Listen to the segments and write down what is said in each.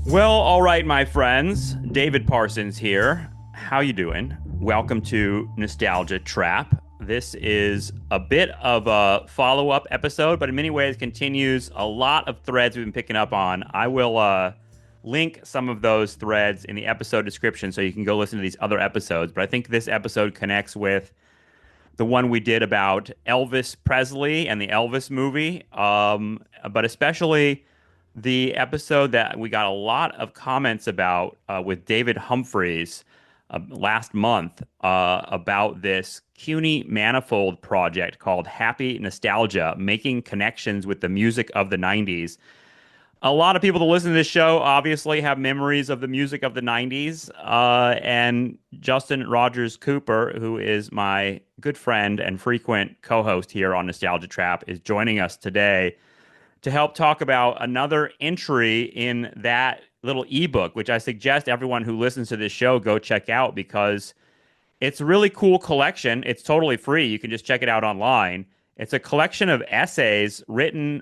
Well, all right, my friends. David Parsons here. How you doing? Welcome to Nostalgia Trap. This is a bit of a follow-up episode, but in many ways continues a lot of threads we've been picking up on. I will link some of those threads in the episode description so you can go listen to these other episodes. But I think this episode connects with the one we did about Elvis Presley and the Elvis movie, but especially the episode that we got a lot of comments about with David Humphreys last month about this CUNY Manifold project called Happy Nostalgia, making connections with the music of the 90s. A lot of people that listen to this show obviously have memories of the music of the 90s. And Justin Rogers Cooper, who is my good friend and frequent co host here on Nostalgia Trap, is joining us today to help talk about another entry in that little ebook, which I suggest everyone who listens to this show go check out because it's a really cool collection. It's totally free. You can just check it out online. It's a collection of essays written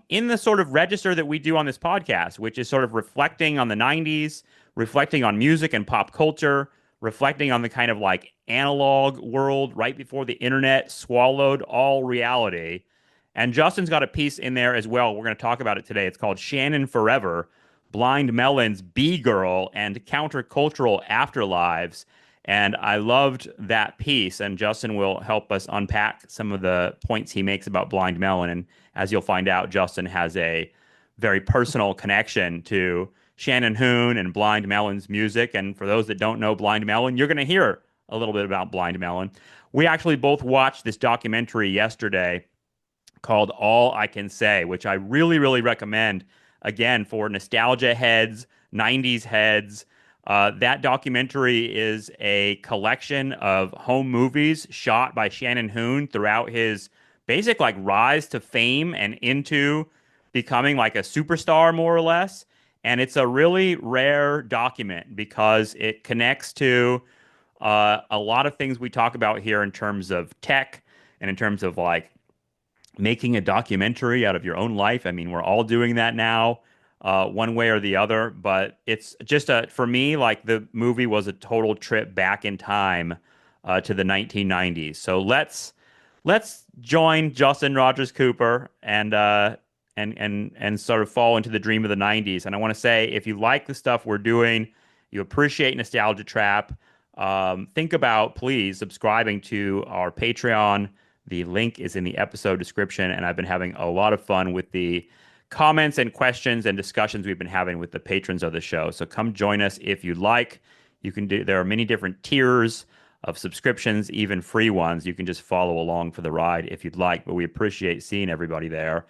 in the sort of register that we do on this podcast, which is sort of reflecting on the 90s, reflecting on music and pop culture, reflecting on the kind of like analog world right before the internet swallowed all reality. And Justin's got a piece in there as well. We're going to talk about it today. It's called Shannon Forever, Blind Melon's B-Girl and Countercultural Afterlives. And I loved that piece, and Justin will help us unpack some of the points he makes about Blind Melon. And as you'll find out, Justin has a very personal connection to Shannon Hoon and Blind Melon's music. And for those that don't know Blind Melon, you're going to hear a little bit about Blind Melon. We actually both watched this documentary yesterday called All I Can Say, which I really, really recommend, again, for nostalgia heads, 90s heads. That documentary is a collection of home movies shot by Shannon Hoon throughout his basic like rise to fame and into becoming like a superstar, more or less. And it's a really rare document because it connects to a lot of things we talk about here in terms of tech and in terms of like making a documentary out of your own life. I mean, we're all doing that now, one way or the other. But it's just for me, like the movie was a total trip back in time to the 1990s. So let's join Justin Rogers Cooper and sort of fall into the dream of the 90s. And I want to say, if you like the stuff we're doing, you appreciate Nostalgia Trap, think about please subscribing to our Patreon. The link is in the episode description, and I've been having a lot of fun with the comments and questions and discussions we've been having with the patrons of the show. So come join us if you'd like. You can do, there are many different tiers of subscriptions, even free ones. You can just follow along for the ride if you'd like, but we appreciate seeing everybody there.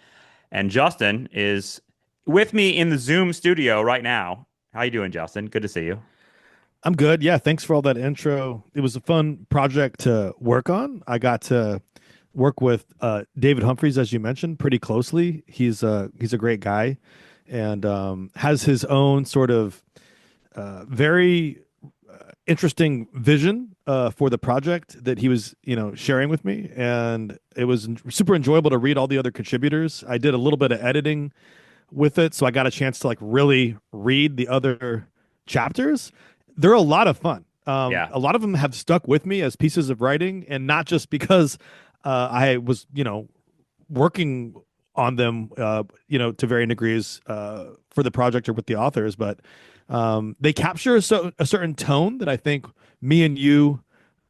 And Justin is with me in the Zoom studio right now. How you doing, Justin? Good to see you. I'm good. Yeah, thanks for all that intro. It was a fun project to work on. I got to work with David Humphreys, as you mentioned, pretty closely. He's a great guy, and has his own sort of very interesting vision for the project that he was, sharing with me. And it was super enjoyable to read all the other contributors. I did a little bit of editing with it, so I got a chance to like really read the other chapters. They're a lot of fun. Yeah. A lot of them have stuck with me as pieces of writing, and not just because I was, working on them, to varying degrees for the project or with the authors, but they capture a certain tone that I think me and you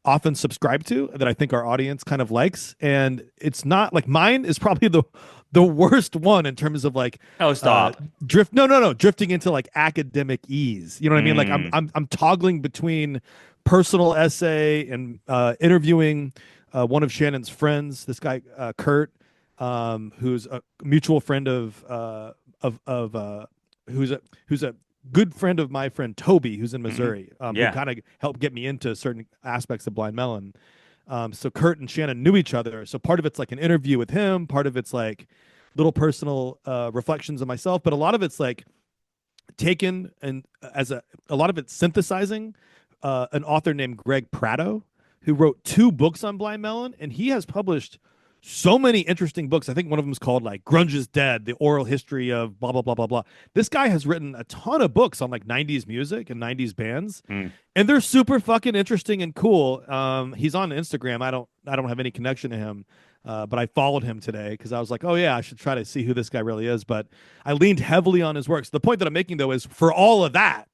often subscribe to, that I think our audience kind of likes. And it's not like mine is probably the worst one in terms of like Oh, stop. drifting into like academic ease. You know what I mean? Like I'm toggling between personal essay and interviewing one of Shannon's friends, this guy Kurt, who's a mutual friend who's a good friend of my friend Toby, who's in Missouri, who Yeah. kind of helped get me into certain aspects of Blind Melon. So Kurt and Shannon knew each other. So part of it's like an interview with him, part of it's like little personal reflections of myself, but a lot of it's like taken and a lot of it's synthesizing an author named Greg Prato, who wrote 2 books on Blind Melon, and he has published so many interesting books. I think one of them is called like Grunge is Dead, the oral history of blah blah blah blah blah. This guy has written a ton of books on like 90s music and 90s bands, Mm. and they're super fucking interesting and cool. He's on Instagram. I don't have any connection to him. But I followed him today because I was like, oh yeah, I should try to see who this guy really is. But I leaned heavily on his works. The point that I'm making though is for all of that,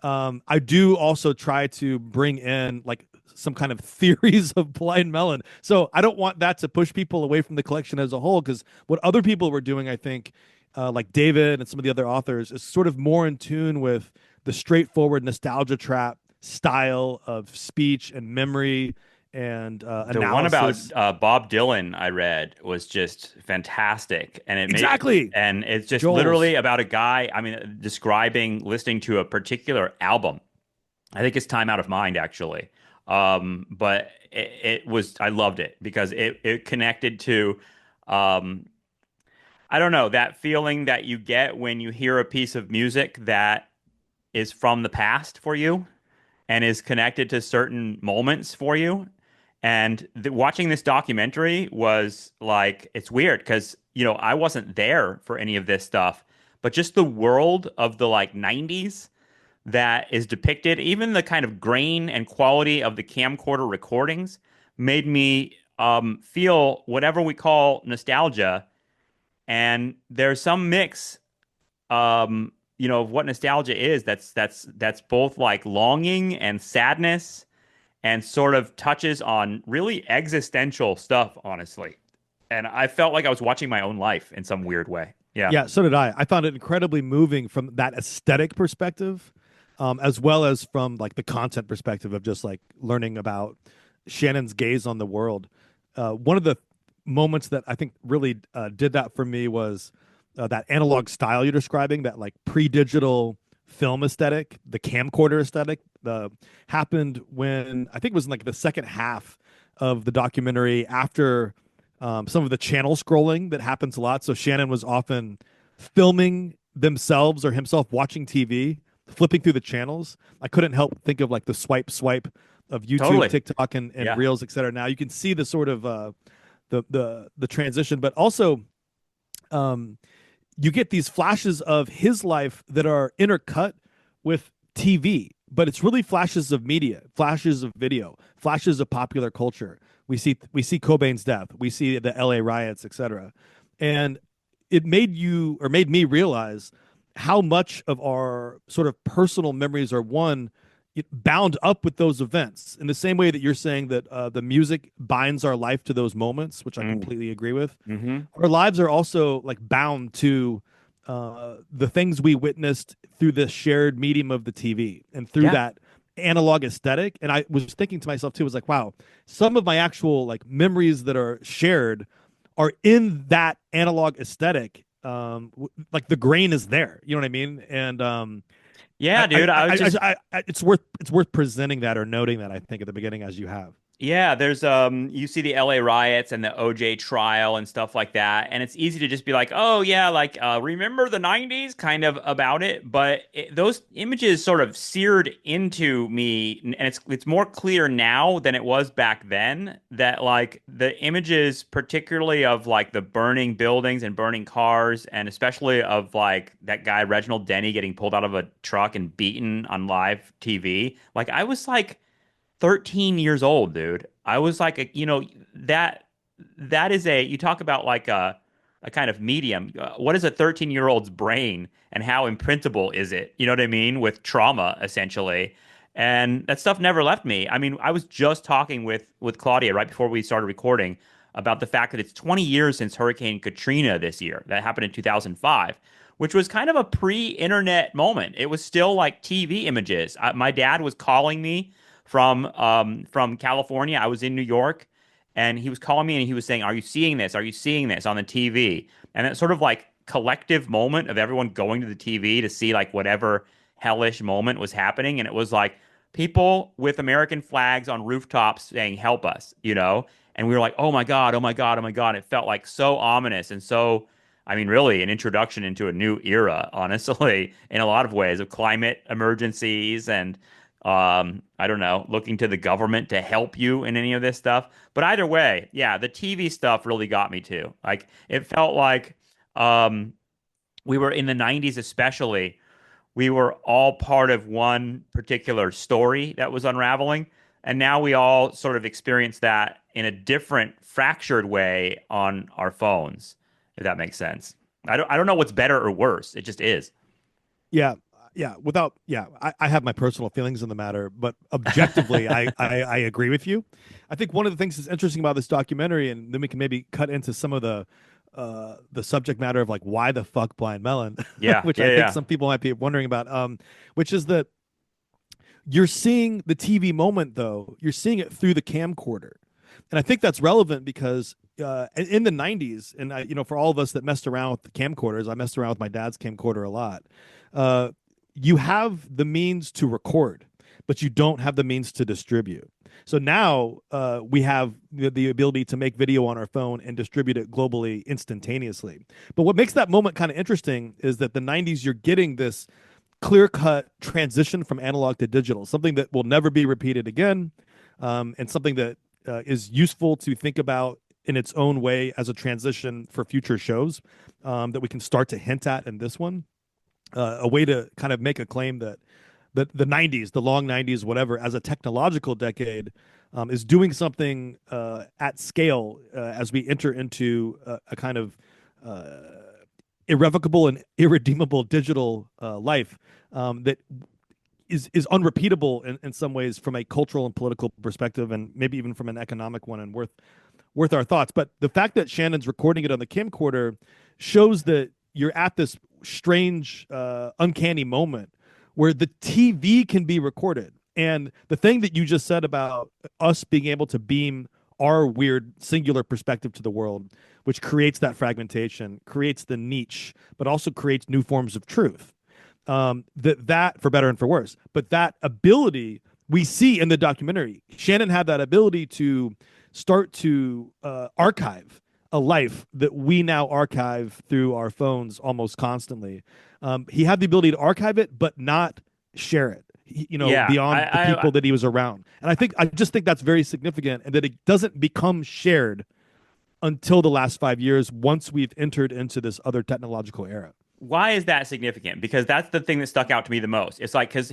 I do also try to bring in like some kind of theories of Blind Melon. So I don't want that to push people away from the collection as a whole, because what other people were doing, I think, like David and some of the other authors, is sort of more in tune with the straightforward nostalgia trap style of speech and memory and The one about analysis. Bob Dylan I read was just fantastic, and Exactly. it's just Joel's. literally about a guy. I mean, describing listening to a particular album. I think it's Time Out of Mind actually, but it was I loved it because it connected to um, I don't know that feeling that you get when you hear a piece of music that is from the past for you and is connected to certain moments for you. And watching this documentary was like, it's weird because, I wasn't there for any of this stuff, but just the world of the like 90s that is depicted, even the kind of grain and quality of the camcorder recordings made me feel whatever we call nostalgia. And there's some mix of what nostalgia is that's both like longing and sadness and sort of touches on really existential stuff, honestly. And I felt like I was watching my own life in some weird way. Yeah. Yeah, so did I. I found it incredibly moving from that aesthetic perspective, as well as from like the content perspective of just like learning about Shannon's gaze on the world. One of the moments that I think really did that for me was that analog style you're describing, that like pre-digital film aesthetic, the camcorder aesthetic, happened when I think it was in like the second half of the documentary after some of the channel scrolling that happens a lot. So Shannon was often filming themselves or himself watching TV, flipping through the channels. I couldn't help think of like the swipe of YouTube, Totally. TikTok, and Yeah. Reels, et cetera. Now you can see the sort of the transition, but also um, you get these flashes of his life that are intercut with TV, but it's really flashes of media, flashes of video, flashes of popular culture. We see Cobain's death, we see the LA riots, etc. And it made me realize how much of our sort of personal memories are bound up with those events in the same way that you're saying that the music binds our life to those moments, which I Mm. completely agree with. Hmm. Our lives are also like bound to the things we witnessed through the shared medium of the TV and through Yeah. that analog aesthetic. And I was thinking to myself too, was like, wow, some of my actual like memories that are shared are in that analog aesthetic. Like the grain is there, you know what I mean? And Yeah, dude. I was just it's worth presenting that or noting that, I think, at the beginning, as you have. Yeah, there's you see the LA riots and the OJ trial and stuff like that, and it's easy to just be like, "Oh yeah, like remember the 90s?" kind of about it, but those images sort of seared into me, and it's more clear now than it was back then that like the images particularly of like the burning buildings and burning cars and especially of like that guy Reginald Denny getting pulled out of a truck and beaten on live TV. Like I was like 13 years old, dude. I was like, that is you talk about like a kind of medium. What is a 13-year-old's brain and how imprintable is it? You know what I mean? With trauma, essentially. And that stuff never left me. I mean, I was just talking with Claudia right before we started recording about the fact that it's 20 years since Hurricane Katrina this year. That happened in 2005, which was kind of a pre-internet moment. It was still like TV images. My dad was calling me from California. I was in New York, and he was calling me and he was saying, "Are you seeing this? Are you seeing this on the TV?" And that sort of like collective moment of everyone going to the TV to see like whatever hellish moment was happening, and it was like people with American flags on rooftops saying, "Help us," you know. And we were like, "Oh my God, oh my God, oh my God!" It felt like so ominous and so. I mean, really, an introduction into a new era, honestly, in a lot of ways of climate emergencies and I don't know, looking to the government to help you in any of this stuff. But either way, yeah, the TV stuff really got me too. Like it felt like um, we were in the 90s, especially. We were all part of one particular story that was unraveling. And now we all sort of experience that in a different, fractured way on our phones, if that makes sense. I don't know what's better or worse. It just is. Yeah, yeah. I have my personal feelings in the matter, but objectively, I agree with you. I think one of the things that's interesting about this documentary, and then we can maybe cut into some of the subject matter of like why the fuck Blind Melon, Yeah, which I yeah, think yeah. some people might be wondering about. Which is that you're seeing the TV moment though, you're seeing it through the camcorder, and I think that's relevant because in the 90s, and for all of us that messed around with the camcorders, I messed around with my dad's camcorder a lot. uh, you have the means to record, but you don't have the means to distribute. So now we have the ability to make video on our phone and distribute it globally instantaneously. But what makes that moment kind of interesting is that the 90s, you're getting this clear cut transition from analog to digital, something that will never be repeated again, and something that is useful to think about in its own way as a transition for future shows, that we can start to hint at in this one. A way to kind of make a claim that the 90s, the long 90s, whatever, as a technological decade, is doing something at scale as we enter into a kind of uh, irrevocable and irredeemable digital life that is unrepeatable in some ways from a cultural and political perspective, and maybe even from an economic one, and worth our thoughts. But the fact that Shannon's recording it on the camcorder shows that you're at this strange, uncanny moment where the TV can be recorded. And the thing that you just said about us being able to beam our weird singular perspective to the world, which creates that fragmentation, creates the niche, but also creates new forms of truth. That for better and for worse. But that ability we see in the documentary, Shannon had that ability to start to archive a life that we now archive through our phones almost constantly. He had the ability to archive it, but not share it. Yeah, Beyond the people that he was around, and I just think that's very significant, and that it doesn't become shared until the last 5 years, once we've entered into this other technological era. why is that significant? Because that's the thing that stuck out to me the most. It's like because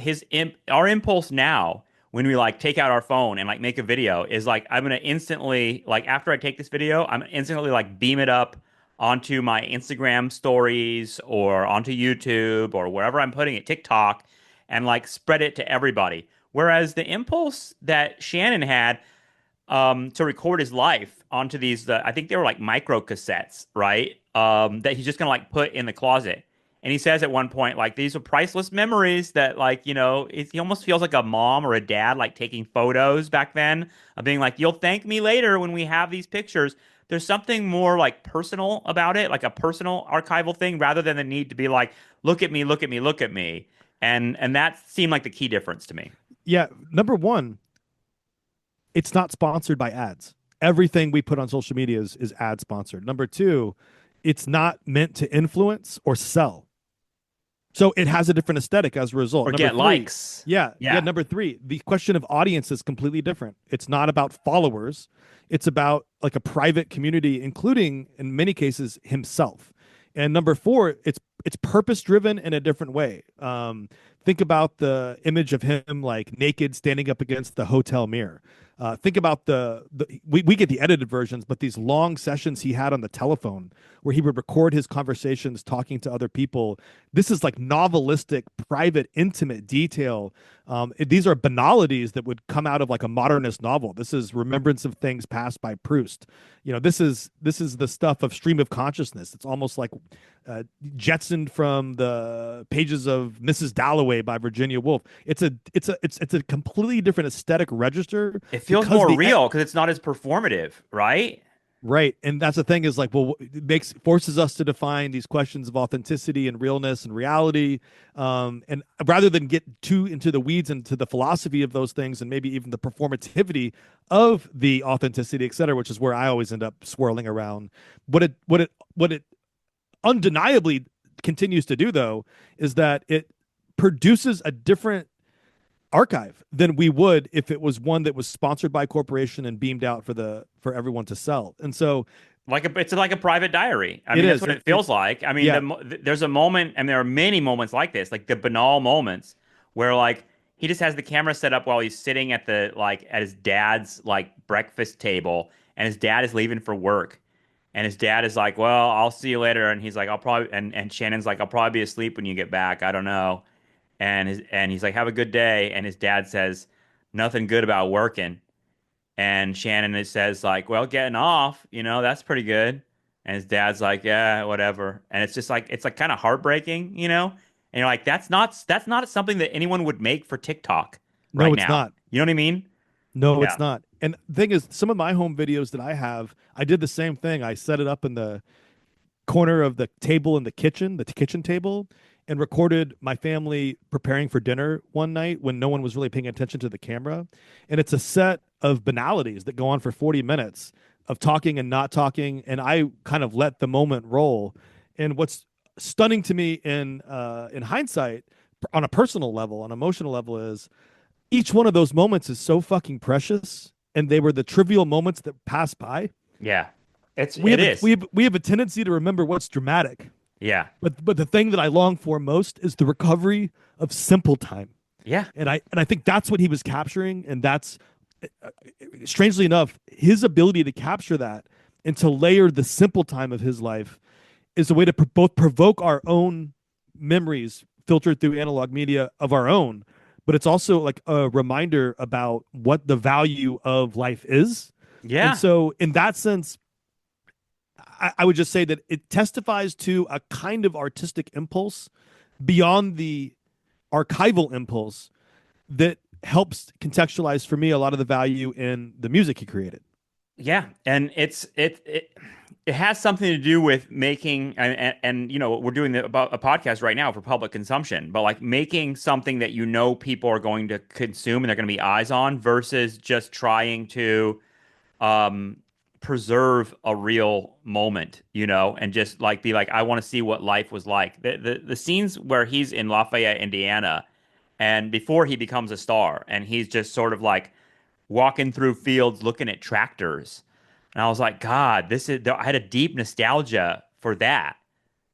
our impulse now when we like take out our phone and like make a video is like I'm gonna instantly like after I take this video, I'm instantly like beam it up onto my Instagram stories or onto YouTube or wherever I'm putting it, TikTok, and like spread it to everybody. Whereas the impulse that Shannon had to record his life onto these, I think they were like micro cassettes, right? That he's just gonna like put in the closet. And he says at one point, like, these are priceless memories that, like, he almost feels like a mom or a dad, like, taking photos back then of being like, you'll thank me later when we have these pictures. There's something more, like, personal about it, like a personal archival thing, rather than the need to be like, look at me, look at me, look at me. And that seemed like the key difference to me. Yeah, number one, it's not sponsored by ads. Everything we put on social media is ad sponsored. Number two, it's not meant to influence or sell. So it has a different aesthetic as a result. Or Number get three, likes. yeah. Yeah. Number three, the question of audience is completely different. It's not about followers. It's about like a private community, including in many cases himself. And number four, it's purpose driven in a different way. Think about the image of him like naked standing up against the hotel mirror. Think about we get the edited versions, but these long sessions he had on the telephone where he would record his conversations talking to other people. This is like novelistic, private, intimate detail. These are banalities that would come out of like a modernist novel. This is remembrance of things passed by Proust. This is the stuff of stream of consciousness. It's almost like jetsoned from the pages of Mrs. Dalloway by Virginia Woolf. It's a completely different aesthetic register It feels because more the real because it's not as performative, right? right. And that's the thing is like, well, it forces us to define these questions of authenticity and realness and reality. And rather than get too into the weeds and to the philosophy of those things and maybe even the performativity of the authenticity, et cetera, which is where I always end up swirling around. What it undeniably continues to do though is that it produces a different archive than we would if it was one that was sponsored by a corporation and beamed out for everyone to sell. And so It's like a private diary. I it mean, that's is. what it feels like. I mean, Yeah, there's a moment, and there are many moments like this, like the banal moments where like he just has the camera set up while he's sitting at the like at his dad's like breakfast table, and his dad is leaving for work, and his dad is like, "Well, I'll see you later," and he's like, "I'll probably," and Shannon's like, "I'll probably be asleep when you get back. I don't know," and he's like, "Have a good day," and his dad says, "Nothing good about working." And Shannon says like, "Well, getting off, that's pretty good." And his dad's like, "Yeah, whatever." And it's like kind of heartbreaking. And you're like, that's not something that anyone would make for TikTok no, right it's now. not. You know what I mean? No, Yeah. it's not. And the thing is, some of my home videos that I have, I did the same thing. I set it up in the corner of the table in the kitchen, the kitchen table, and recorded my family preparing for dinner one night when no one was really paying attention to the camera. And it's a set of banalities that go on for 40 minutes of talking and not talking. And I kind of let the moment roll. And what's stunning to me in hindsight, on a personal level, on an emotional level, is each one of those moments is so fucking precious. And they were the trivial moments that pass by. Yeah. It's We it have a is. we have a tendency to remember what's dramatic, Yeah. but the thing that I long for most is the recovery of simple time. Yeah. And I think that's what he was capturing, and that's strangely enough his ability to capture that and to layer the simple time of his life is a way to both provoke our own memories filtered through analog media of our own, but it's also like a reminder about what the value of life is. And Yeah. so in that sense, I would just say that it testifies to a kind of artistic impulse beyond the archival impulse that helps contextualize for me a lot of the value in the music he created. Yeah, and it has something to do with making and we're doing about a podcast right now for public consumption, but like making something that people are going to consume and they're going to be eyes on versus just trying to um preserve a real moment, and just like be like I want to see what life was like. The scenes where he's in Lafayette, Indiana, and before he becomes a star, and he's just sort of like walking through fields looking at tractors. And I was like, God, I had a deep nostalgia for that.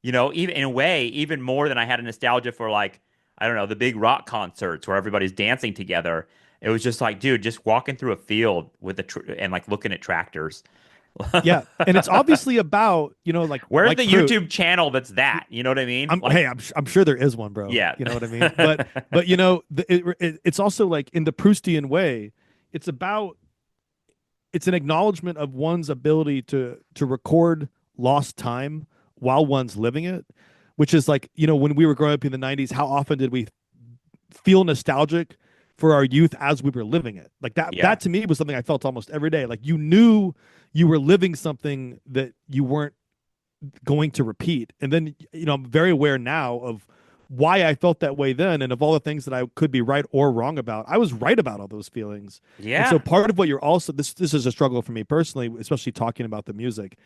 Even in a way, even more than I had a nostalgia for like, I don't know, the big rock concerts where everybody's dancing together. It was just like, dude, just walking through a field and like looking at tractors. Yeah, and it's obviously about like Where's like the fruit. YouTube channel that's that? You know what I mean? Like, I'm sure there is one, bro. yeah. You know what I mean? But it's also like in the Proustian way, it's about it's an acknowledgement of one's ability to record lost time while one's living it, which is like when we were growing up in the 90s, how often did we feel nostalgic for our youth as we were living it? Like that Yeah. that to me was something I felt almost every day. Like you knew you were living something that you weren't going to repeat. And then I'm very aware now of why I felt that way then, and of all the things that I could be right or wrong about. I was right about all those feelings. And so Yeah. part of what you're also this is a struggle for me personally, especially talking about the music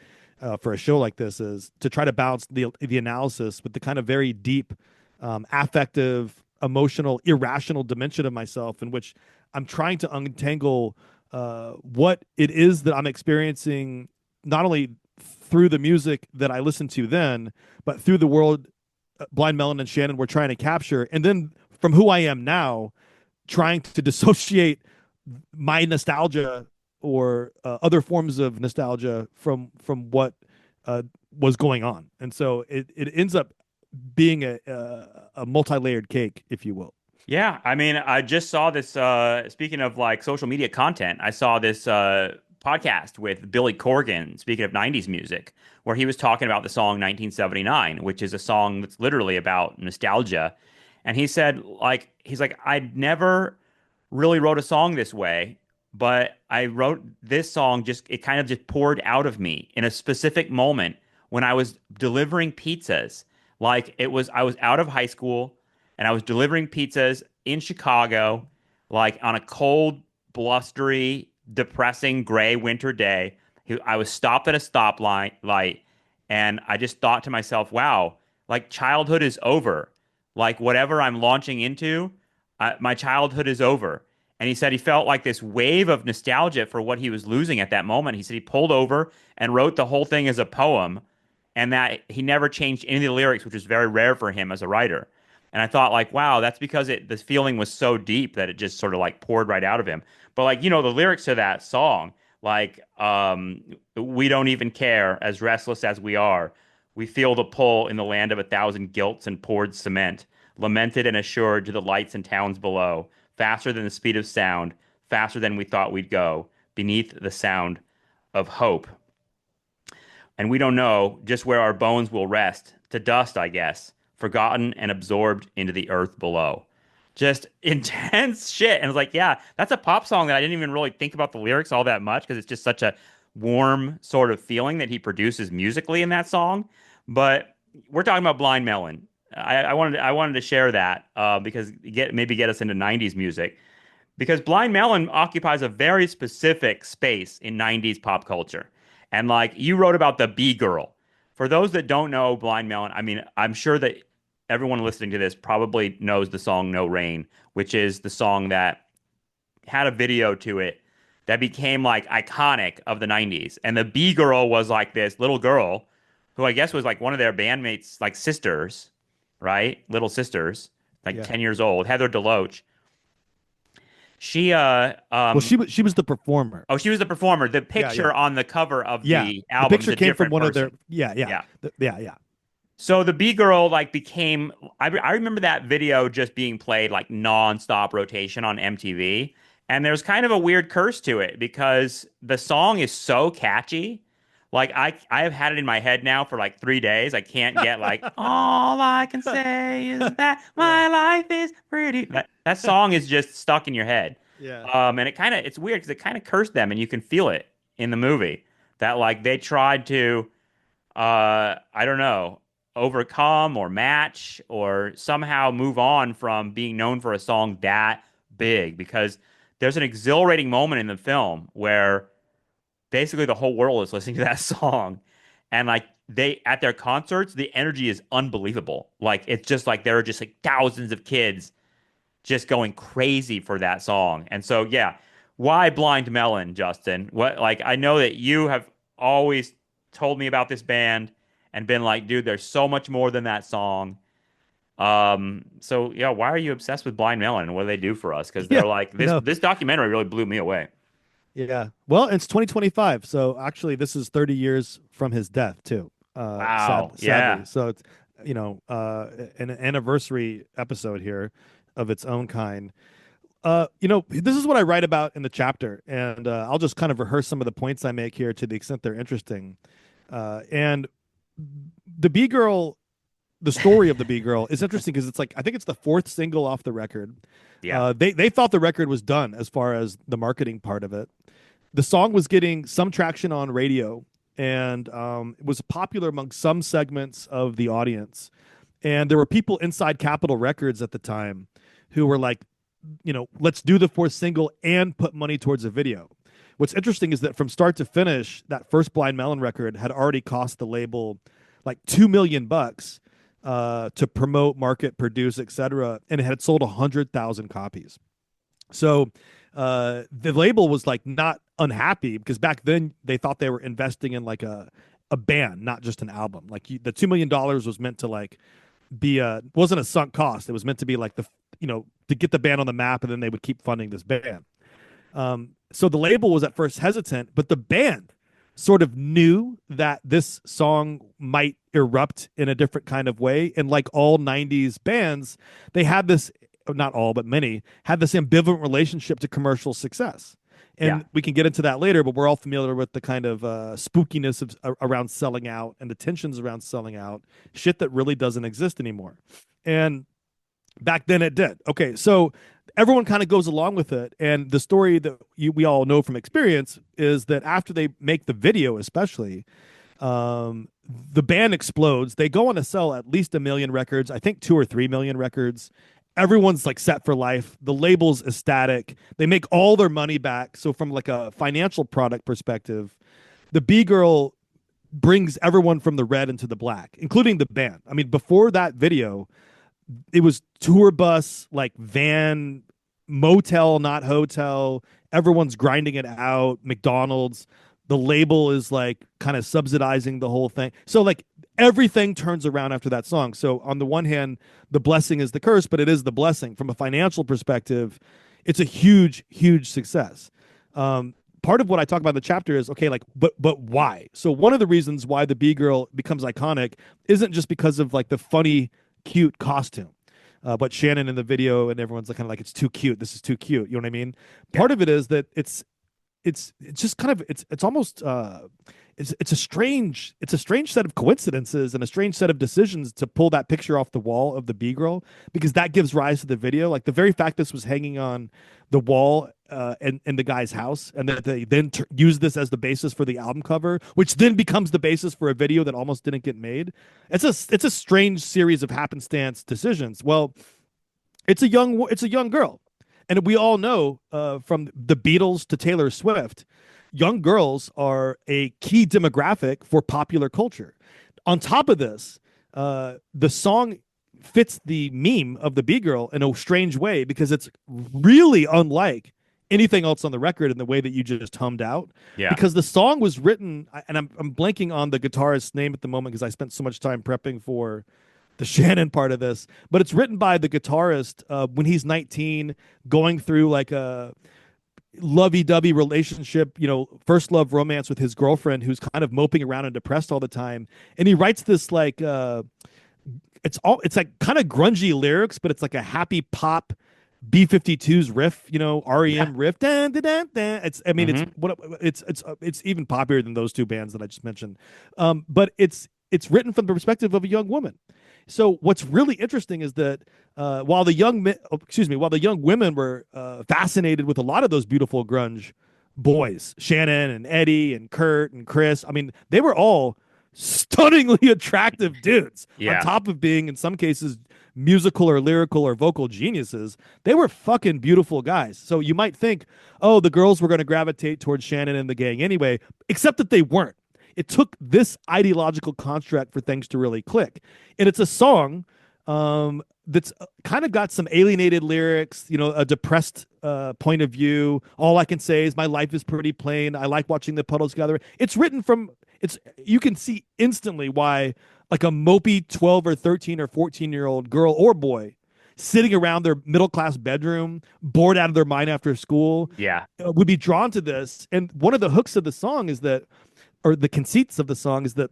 for a show like this, is to try to balance the analysis with the kind of very deep affective, emotional, irrational dimension of myself in which I'm trying to untangle what it is that I'm experiencing, not only through the music that I listened to then, but through the world Blind Melon and Shannon were trying to capture, and then from who I am now, trying to dissociate my nostalgia or other forms of nostalgia from what was going on. And so it ends up being a multi-layered cake, if you will. Yeah, I mean, I just saw this. Speaking of like social media content, I saw this podcast with Billy Corgan, speaking of 90s music, where he was talking about the song 1979, which is a song that's literally about nostalgia. And he said, like, he's like, I never really wrote a song this way, but I wrote this song it kind of just poured out of me in a specific moment when I was delivering pizzas. I was out of high school and I was delivering pizzas in Chicago, like on a cold, blustery, depressing, gray winter day. I was stopped at a light, and I just thought to myself, wow, like childhood is over. Like whatever I'm launching into, My childhood is over. And he said he felt like this wave of nostalgia for what he was losing at that moment. He said he pulled over and wrote the whole thing as a poem, and that he never changed any of the lyrics, which was very rare for him as a writer. And I thought, like, wow, that's because this feeling was so deep that it just sort of like poured right out of him. But like, the lyrics to that song, like, we don't even care, as restless as we are. We feel the pull in the land of a thousand guilts and poured cement, lamented and assured to the lights and towns below, faster than the speed of sound, faster than we thought we'd go, beneath the sound of hope. And we don't know just where our bones will rest, to dust, I guess, forgotten and absorbed into the earth below. Just intense shit. And it's like, yeah, that's a pop song that I didn't even really think about the lyrics all that much because it's just such a warm sort of feeling that he produces musically in that song. But we're talking about Blind Melon. I wanted to share that because maybe get us into 90s music because Blind Melon occupies a very specific space in 90s pop culture. And like you wrote about the B girl. For those that don't know Blind Melon, I mean, I'm sure that everyone listening to this probably knows the song No Rain, which is the song that had a video to it that became like iconic of the 90s. And the B girl was like this little girl who I guess was like one of their bandmates, like sisters, right? Little sisters, like Yeah. 10 years old, Heather DeLoach. She Well, she was the performer. oh, she was the performer. The Yeah, picture yeah, on the cover of yeah. the The album is picture a came from different one of person. their. Yeah, yeah, Yeah. yeah, yeah. So the B girl like became I remember that video just being played like nonstop rotation on MTV. And there's kind of a weird curse to it because the song is so catchy. Like I have had it in my head now for like 3 days. I can't get like all I can say is that Yeah, my life is pretty. That song is just stuck in your head. yeah. And it's weird because it kind of cursed them and you can feel it in the movie that like they tried to I don't know, overcome or match or somehow move on from being known for a song that big because there's an exhilarating moment in the film where basically the whole world is listening to that song and like they at their concerts the energy is unbelievable. Like it's just like there are just like thousands of kids just going crazy for that song. And so, yeah, why Blind Melon, Justin? What, like, I know that you have always told me about this band and been like, dude, there's so much more than that song. So yeah, why are you obsessed with Blind Melon and what do they do for us? Because Yeah, they're like no, this documentary really blew me away. yeah. Well, it's 2025, so actually, this is 30 years from his death too. Wow. Sadly, Yeah. so it's an anniversary episode here of its own kind. This is what I write about in the chapter, and I'll just kind of rehearse some of the points I make here to the extent they're interesting. And the B girl, the story of the B girl is interesting because it's like I think it's the fourth single off the record. Yeah. They thought the record was done as far as the marketing part of it. The song was getting some traction on radio, and it was popular among some segments of the audience. And there were people inside Capitol Records at the time who were like, let's do the fourth single and put money towards a video. What's interesting is that from start to finish, that first Blind Melon record had already cost the label like $2 million to promote, market, produce, etc., and it had sold 100,000 copies. So the label was like not unhappy because back then they thought they were investing in like a band, not just an album. Like the $2 million was meant to like be wasn't a sunk cost. It was meant to be like to get the band on the map, and then they would keep funding this band. So the label was at first hesitant, but the band sort of knew that this song might erupt in a different kind of way. And like all 90s bands, they had this, not all, but many, had this ambivalent relationship to commercial success. Yeah. And we can get into that later, but we're all familiar with the kind of spookiness around selling out and the tensions around selling out, shit that really doesn't exist anymore. And back then it did. Okay, so everyone kind of goes along with it. And the story that we all know from experience is that after they make the video, especially, the band explodes. They go on to sell at least 1 million records, I think 2 or 3 million records. Everyone's like set for life. The label's ecstatic. They make all their money back. So from like a financial product perspective, the B girl brings everyone from the red into the black, including the band. I mean, before that video, it was tour bus, like van, motel, not hotel. Everyone's grinding it out. McDonald's. The label is like kind of subsidizing the whole thing. So like everything turns around after that song. So on the one hand, the blessing is the curse, but it is the blessing from a financial perspective. It's a huge, huge success. Part of what I talk about in the chapter is okay, like, but why? So one of the reasons why the B girl becomes iconic isn't just because of like the funny, cute costume. But Shannon in the video and everyone's like kind of like it's too cute. This is too cute. You know what I mean? Yeah. Part of it is that it's just kind of it's almost it's a strange set of coincidences and a strange set of decisions to pull that picture off the wall of the B girl, because that gives rise to the video. Like the very fact this was hanging on the wall in the guy's house, and that they then use this as the basis for the album cover, which then becomes the basis for a video that almost didn't get made. It's a strange series of happenstance decisions. Well, it's a young girl. And we all know from the Beatles to Taylor Swift, young girls are a key demographic for popular culture. On top of this, the song fits the meme of the B girl in a strange way because it's really unlike anything else on the record in the way that you just hummed out. Yeah. Because the song was written, and I'm blanking on the guitarist's name at the moment because I spent so much time prepping for the Shannon part of this, but it's written by the guitarist when he's 19, going through like a lovey-dovey relationship, first love romance with his girlfriend who's kind of moping around and depressed all the time. And he writes this like it's like kind of grungy lyrics, but it's like a happy pop B-52's riff, REM riff. Dun, dun, dun, dun. It's even poppier than those two bands that I just mentioned. But it's written from the perspective of a young woman. So what's really interesting is that while the young women were fascinated with a lot of those beautiful grunge boys, Shannon and Eddie and Kurt and Chris, I mean, they were all stunningly attractive dudes. Yeah. On top of being, in some cases, musical or lyrical or vocal geniuses, they were fucking beautiful guys. So you might think, oh, the girls were going to gravitate towards Shannon and the gang anyway, except that they weren't. It took this ideological construct for things to really click. And it's a song that's kind of got some alienated lyrics, a depressed point of view. All I can say is my life is pretty plain. I like watching the puddles gather. You can see instantly why like a mopey 12 or 13 or 14-year-old girl or boy sitting around their middle-class bedroom, bored out of their mind after school, would be drawn to this. And one of the hooks of the song is that, or the conceits of the song is that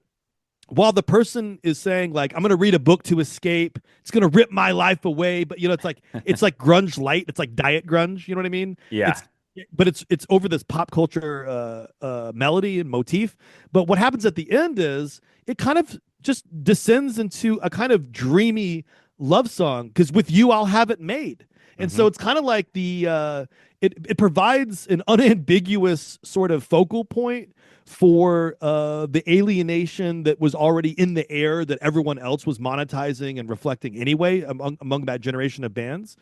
while the person is saying like, I'm going to read a book to escape, it's going to rip my life away. But it's like grunge light. It's like diet grunge. You know what I mean? Yeah. But it's over this pop culture melody and motif. But what happens at the end is it kind of just descends into a kind of dreamy love song. Because with you, I'll have it made. And so it's kind of like it provides an unambiguous sort of focal point for the alienation that was already in the air that everyone else was monetizing and reflecting anyway among that generation of bands.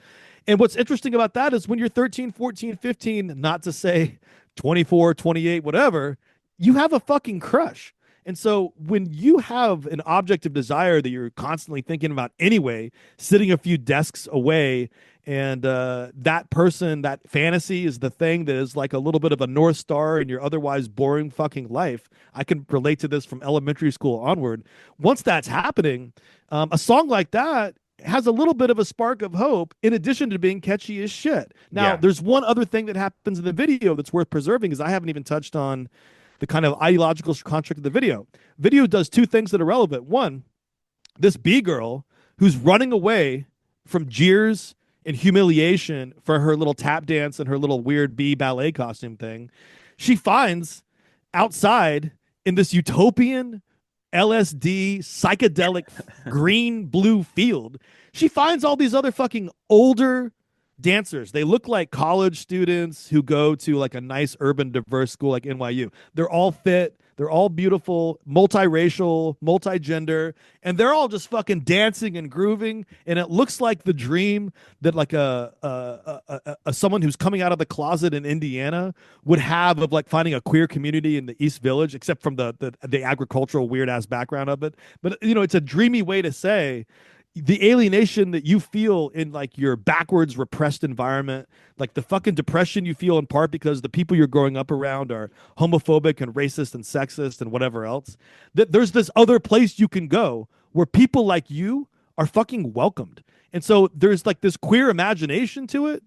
And what's interesting about that is when you're 13, 14, 15, not to say 24, 28, whatever, you have a fucking crush. And so when you have an object of desire that you're constantly thinking about anyway, sitting a few desks away, and that person, that fantasy is the thing that is like a little bit of a North Star in your otherwise boring fucking life. I can relate to this from elementary school onward. Once that's happening, a song like that has a little bit of a spark of hope in addition to being catchy as shit. Now, there's one other thing that happens in the video that's worth preserving is I haven't even touched on the kind of ideological construct of the video. Video does two things that are relevant. One, this B girl who's running away from jeers and humiliation for her little tap dance and her little weird bee ballet costume thing, she finds outside in this utopian LSD psychedelic green blue field, she finds all these other fucking older dancers. They look like college students who go to like a nice urban diverse school like NYU. They're all fit. They're all beautiful, multiracial, multigender, and they're all just fucking dancing and grooving. And it looks like the dream that like a someone who's coming out of the closet in Indiana would have of like finding a queer community in the East Village, except from the agricultural weird ass background of it. But it's a dreamy way to say the alienation that you feel in like your backwards repressed environment, like the fucking depression you feel in part because the people you're growing up around are homophobic and racist and sexist and whatever else, that there's this other place you can go where people like you are fucking welcomed. And so there's like this queer imagination to it.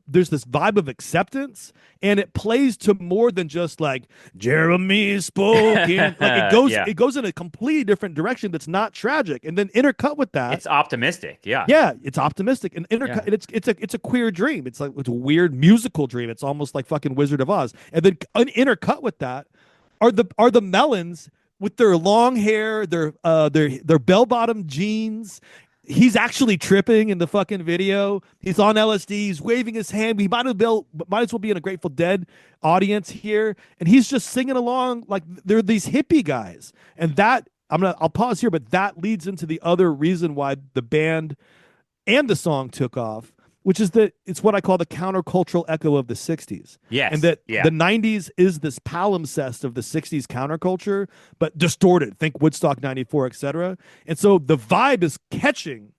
There's this vibe of acceptance, and it plays to more than just like Jeremy spoken. Like Yeah. it goes in a completely different direction that's not tragic. And then intercut with that, It's optimistic. Yeah. yeah, it's optimistic and Yeah. intercut. It's a queer dream. It's a weird musical dream. It's almost like fucking Wizard of Oz. And then intercut with that are the melons with their long hair, their bell bottom jeans. He's actually tripping in the fucking video. He's on LSD. He's waving his hand. He might as well be in a Grateful Dead audience here, and he's just singing along like they're these hippie guys. And that I'll pause here, but that leads into the other reason why the band and the song took off, which is that it's what I call the countercultural echo of the 60s. And Yes. that Yeah. the 90s is this palimpsest of the 60s counterculture, but distorted. Think Woodstock 94, etc. And so the vibe is catching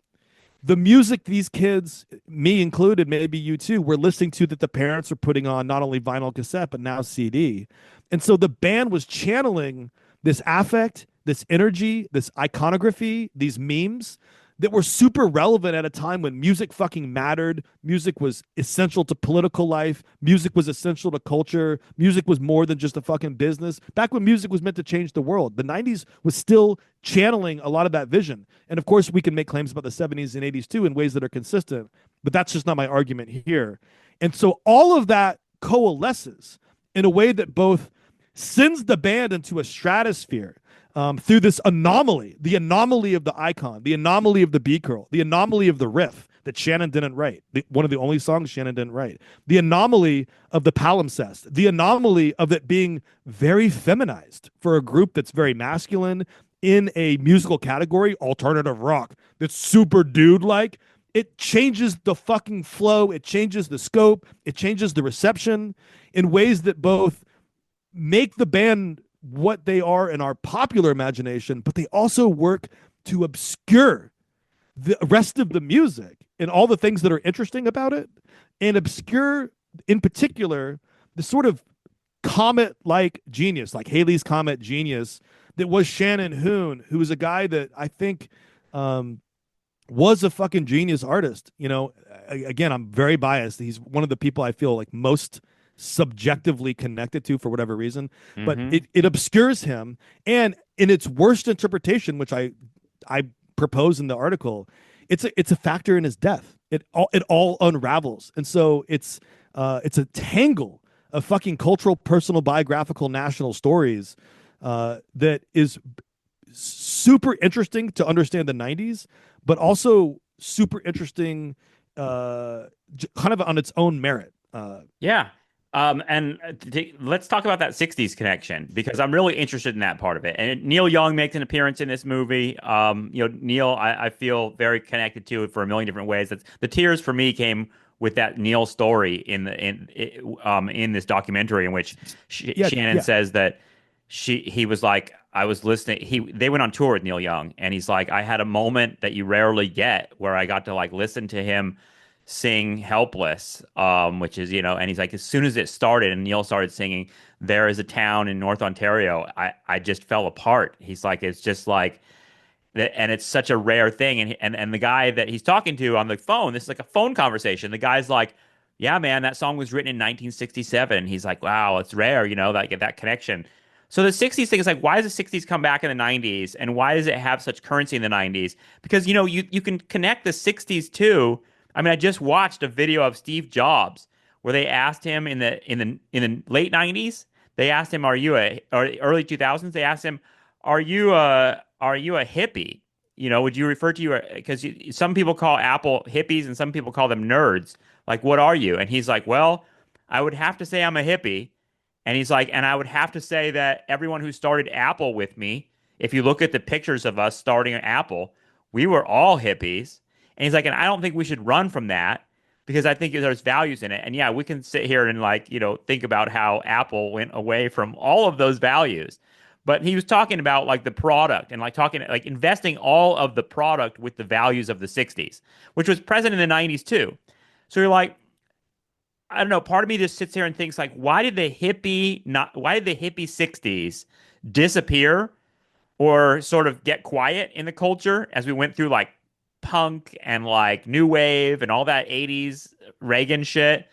the music these kids, me included, maybe you too, were listening to that the parents are putting on not only vinyl cassette, but now CD. And so the band was channeling this affect, this energy, this iconography, these memes that were super relevant at a time when music fucking mattered. Music was essential to political life. Music was essential to culture. Music was more than just a fucking business. Back when music was meant to change the world, the 90s was still channeling a lot of that vision. And of course, we can make claims about the 70s and 80s too in ways that are consistent, but that's just not my argument here. And so all of that coalesces in a way that both sends the band into a stratosphere through this anomaly, the anomaly of the icon, the anomaly of the beat girl, the anomaly of the riff that Shannon didn't write, one of the only songs Shannon didn't write, the anomaly of the palimpsest, the anomaly of it being very feminized for a group that's very masculine in a musical category, alternative rock, that's super dude-like. It changes the fucking flow, it changes the scope, it changes the reception in ways that both make the band what they are in our popular imagination, but they also work to obscure the rest of the music and all the things that are interesting about it, and obscure, in particular, the sort of comet-like genius, like Halley's Comet genius, that was Shannon Hoon, who was a guy that I think was a fucking genius artist. You know, again, I'm very biased. He's one of the people I feel like most subjectively connected to for whatever reason, but it obscures him. And in its worst interpretation, which I propose in the article, it's a factor in his death. It all unravels. And so it's a tangle of fucking cultural, personal, biographical, national stories that is super interesting to understand the 90s, but also super interesting kind of on its own merit. Yeah. Let's talk about that 60s connection because I'm really interested in that part of it. And Neil Young makes an appearance in this movie. Neil, I feel very connected to for a million different ways. That's the tears for me came with that Neil story in this documentary in which Shannon says that he was like, I was listening. They went on tour with Neil Young, and he's like, I had a moment that you rarely get where I got to like listen to him sing Helpless, which is, and he's like, as soon as it started and Neil started singing, There Is a Town in North Ontario, I just fell apart. He's like, it's just like, and it's such a rare thing. And the guy that he's talking to on the phone, this is like a phone conversation. The guy's like, yeah, man, that song was written in 1967. He's like, wow, it's rare, like that connection. So the 60s thing is like, why does the 60s come back in the 90s? And why does it have such currency in the 90s? Because, you can connect the 60s too. I mean, I just watched a video of Steve Jobs where they asked him in the late 90s, they asked him, or early 2000s, they asked him, are you a hippie? Would you refer to you, because some people call Apple hippies and some people call them nerds. Like, what are you? And he's like, well, I would have to say I'm a hippie. And he's like, and I would have to say that everyone who started Apple with me, if you look at the pictures of us starting at Apple, we were all hippies. And he's like, and I don't think we should run from that because I think there's values in it. And yeah, we can sit here and think about how Apple went away from all of those values. But he was talking about like the product and like talking like investing all of the product with the values of the 60s, which was present in the 90s too. So you're like, I don't know, part of me just sits here and thinks like, why did the hippie 60s disappear or sort of get quiet in the culture as we went through like punk and like new wave and all that 80s Reagan shit,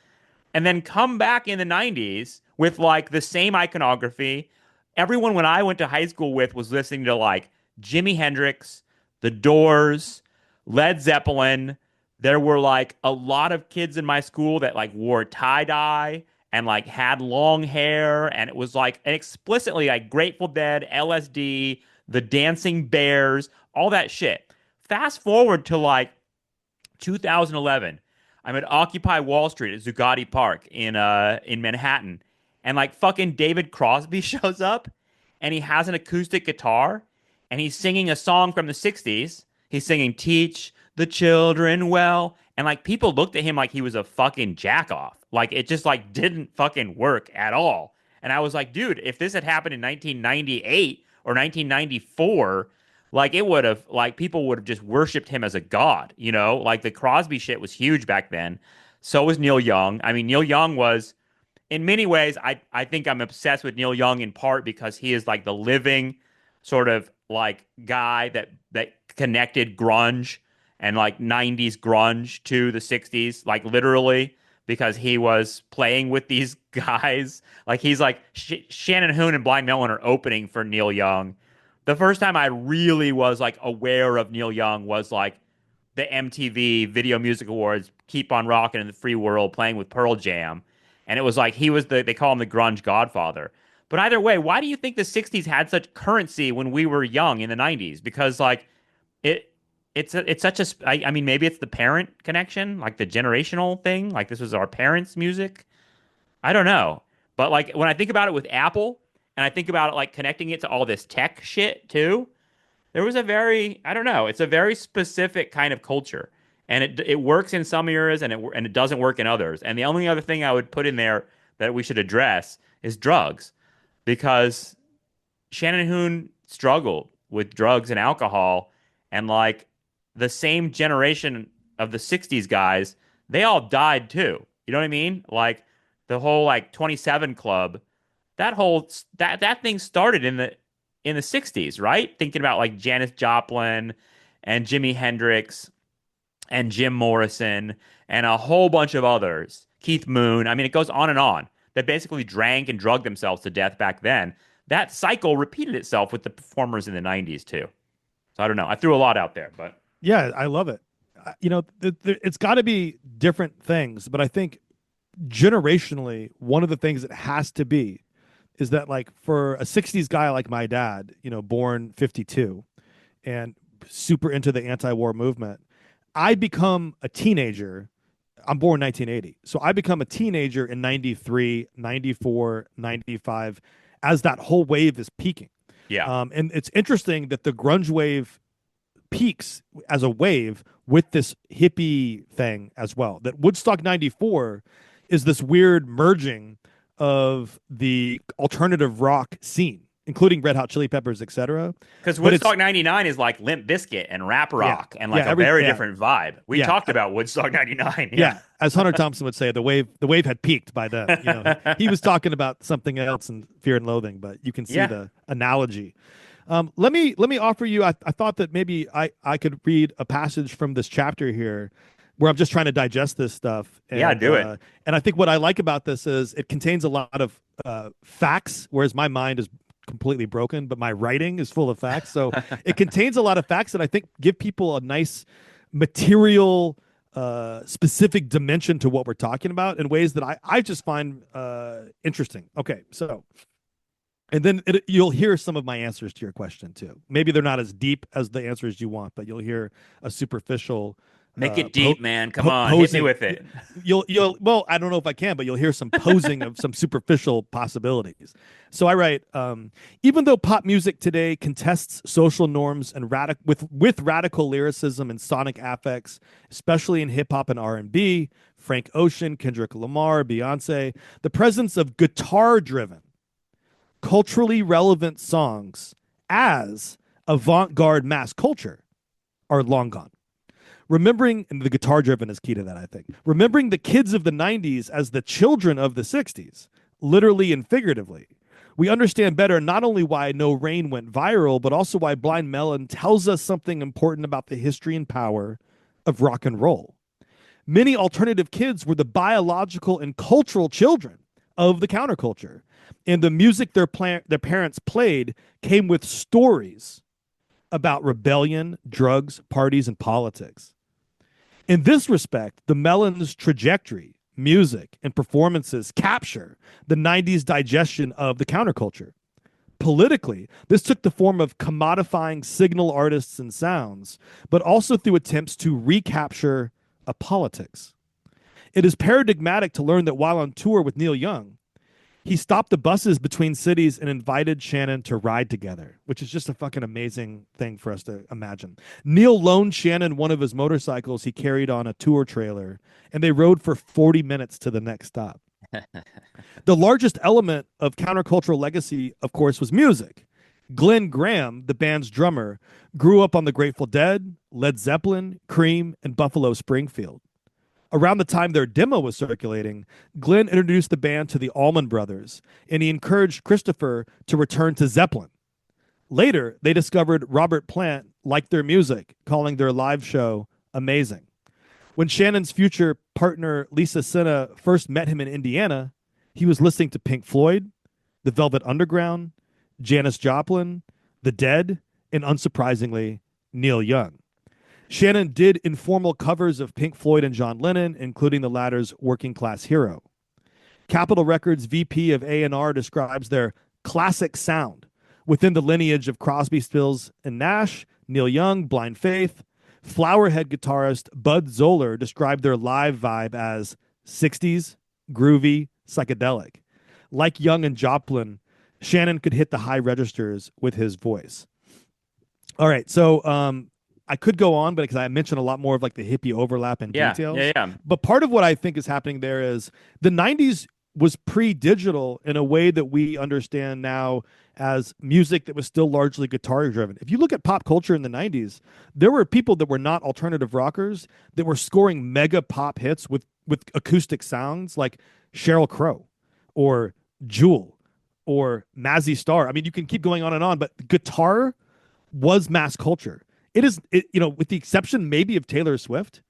and then come back in the 90s with like the same iconography. Everyone when I went to high school with was listening to like Jimi Hendrix, The Doors, Led Zeppelin. There were like a lot of kids in my school that like wore tie-dye and like had long hair, and it was like explicitly like Grateful Dead, LSD, the Dancing Bears, all that shit. Fast forward to like 2011. I'm at Occupy Wall Street at Zuccotti Park in Manhattan, and like fucking David Crosby shows up, and he has an acoustic guitar, and he's singing a song from the '60s. He's singing "Teach the Children Well," and like people looked at him like he was a fucking jackoff. Like it just like didn't fucking work at all. And I was like, dude, if this had happened in 1998 or 1994, like it would have like people would have just worshipped him as a god, you know? Like the Crosby shit was huge back then. So was Neil Young. I mean, Neil Young was in many ways I think I'm obsessed with Neil Young in part because he is like the living sort of like guy that connected grunge and like 90s grunge to the 60s like literally because he was playing with these guys like he's like Shannon Hoon and Blind Melon are opening for Neil Young. The first time I really was like aware of Neil Young was like the MTV Video Music Awards, Keep on Rockin' in the Free World, playing with Pearl Jam. And it was like he was they call him the grunge godfather. But either way, why do you think the 60s had such currency when we were young in the 90s? Because like it it's such a I mean maybe it's the parent connection, like the generational thing, like this was our parents' music. I don't know. But like when I think about it with Apple and I think about it like connecting it to all this tech shit too, there was a very I don't know, it's a very specific kind of culture. And it works in some areas and it doesn't work in others. And the only other thing I would put in there that we should address is drugs because Shannon Hoon struggled with drugs and alcohol and like the same generation of the 60s guys, they all died too. You know what I mean? Like the whole like 27 club, that thing started in the 60s, right? Thinking about like Janis Joplin and Jimi Hendrix and Jim Morrison and a whole bunch of others. Keith Moon. I mean, it goes on and on. That basically drank and drugged themselves to death back then. That cycle repeated itself with the performers in the 90s too. So I don't know. I threw a lot out there, but Yeah, I love it. You know, it's got to be different things, but I think generationally, one of the things it has to be is that, like, for a 60s guy like my dad, you know, born 52 and super into the anti war movement, I become a teenager. I'm born 1980. So I become a teenager in 93, 94, 95 as that whole wave is peaking. yeah. And it's interesting that the grunge wave peaks as a wave with this hippie thing as well. That Woodstock 94 is this weird merging of the alternative rock scene, including Red Hot Chili Peppers, etc. Because But it's Woodstock 99 is like Limp Bizkit and rap yeah, rock and like yeah, a very different vibe. We yeah, talked about Woodstock 99. yeah. As Hunter Thompson would say, the wave had peaked by then. You know, he was talking about something else in Fear and Loathing, but you can see Yeah. the analogy. Let me offer you. I thought that maybe I could read a passage from this chapter here, where I'm just trying to digest this stuff. And, Yeah, do it. And I think what I like about this is it contains a lot of facts, whereas my mind is completely broken, but my writing is full of facts. So it contains a lot of facts that I think give people a nice material, specific dimension to what we're talking about in ways that I just find interesting. Okay, so. And then you'll hear some of my answers to your question too. Maybe they're not as deep as the answers you want, but you'll hear a superficial Make it deep, man. Come on, hit me posing. with it. You'll well, I don't know if I can, but you'll hear some posing of some superficial possibilities. So I write, even though pop music today contests social norms and with radical lyricism and sonic affects, especially in hip hop and R&B, Frank Ocean, Kendrick Lamar, Beyonce, the presence of guitar driven culturally relevant songs as avant-garde mass culture are long gone. Remembering, and the guitar driven is key to that, I think. Remembering the kids of the 90s as the children of the 60s, literally and figuratively, we understand better not only why No Rain went viral, but also why Blind Melon tells us something important about the history and power of rock and roll. Many alternative kids were the biological and cultural children of the counterculture. And the music their parents played came with stories about rebellion, drugs, parties, and politics. In this respect, the Melons' trajectory, music, and performances capture the 90s digestion of the counterculture. Politically, this took the form of commodifying signal artists and sounds, but also through attempts to recapture a politics. It is paradigmatic to learn that while on tour with Neil Young, he stopped the buses between cities and invited Shannon to ride together, which is just a fucking amazing thing for us to imagine. Neil loaned Shannon one of his motorcycles he carried on a tour trailer, and they rode for 40 minutes to the next stop. The largest element of countercultural legacy, of course, was music. Glenn Graham, the band's drummer, grew up on the Grateful Dead, Led Zeppelin, Cream, and Buffalo Springfield. Around the time their demo was circulating, Glenn introduced the band to the Allman Brothers, and he encouraged Christopher to return to Zeppelin. Later, they discovered Robert Plant liked their music, calling their live show amazing. When Shannon's future partner, Lisa Sinha, first met him in Indiana, he was listening to Pink Floyd, The Velvet Underground, Janis Joplin, The Dead, and unsurprisingly, Neil Young. Shannon did informal covers of Pink Floyd and John Lennon, including the latter's Working Class Hero. Capitol Records VP of A&R describes their classic sound within the lineage of Crosby, Stills, and Nash, Neil Young, Blind Faith. Flowerhead guitarist Bud Zoller described their live vibe as 60s, groovy, psychedelic. Like Young and Joplin, Shannon could hit the high registers with his voice. All right, so I could go on, but because I mentioned a lot more of like the hippie overlap and details. Yeah. But part of what I think is happening there is the 90s was pre-digital in a way that we understand now as music that was still largely guitar driven. If you look at pop culture in the 90s, there were people that were not alternative rockers that were scoring mega pop hits with acoustic sounds like Sheryl Crow or Jewel or Mazzy Star. I mean, you can keep going on, but guitar was mass culture. It is, with the exception maybe of Taylor Swift,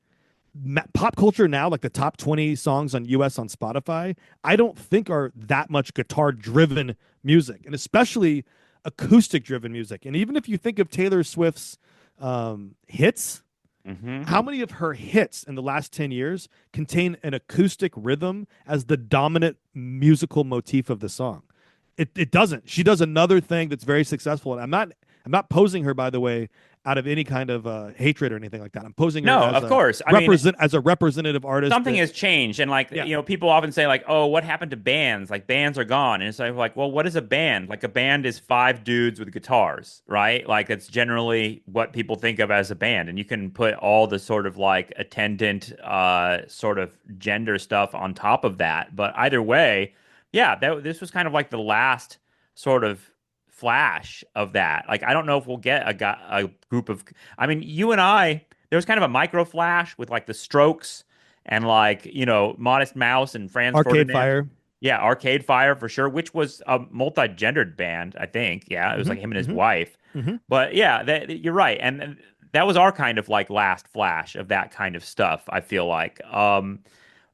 pop culture now, like the top 20 songs on US on Spotify, I don't think are that much guitar driven music, and especially acoustic driven music. And even if you think of Taylor Swift's hits, how many of her hits in the last 10 years contain an acoustic rhythm as the dominant musical motif of the song? It doesn't. She does another thing that's very successful, and I'm not posing her, by the way, out of any kind of hatred or anything like that. I'm posing her as of course. as a representative artist. Something has changed, and people often say like, "Oh, what happened to bands? Like bands are gone." And it's like, well, what is a band? Like a band is five dudes with guitars, right? Like that's generally what people think of as a band, and you can put all the sort of like attendant, sort of gender stuff on top of that. But either way, yeah, this was kind of like the last sort of flash of that. Like, I don't know if we'll get a group of, I mean, you and I, there was kind of a micro flash with like the Strokes and like, Modest Mouse and Franz Arcade Ferdinand. Fire. Yeah, Arcade Fire for sure, which was a multi-gendered band, I think. Yeah, it was like him and his wife. But yeah, you're right. And that was our kind of like last flash of that kind of stuff, I feel like.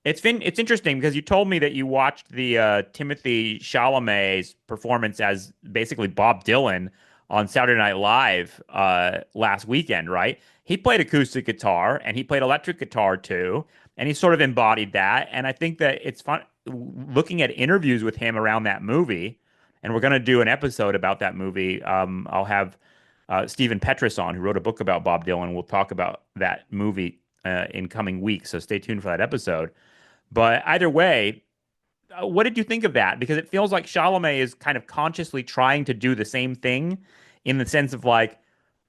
It's interesting because you told me that you watched the Timothy Chalamet's performance as basically Bob Dylan on Saturday Night Live last weekend, right? He played acoustic guitar and he played electric guitar too, and he sort of embodied that. And I think that it's fun looking at interviews with him around that movie. And we're going to do an episode about that movie. I'll have Stephen Petrus on, who wrote a book about Bob Dylan. We'll talk about that movie in coming weeks, so stay tuned for that episode. But either way, what did you think of that? Because it feels like Chalamet is kind of consciously trying to do the same thing in the sense of like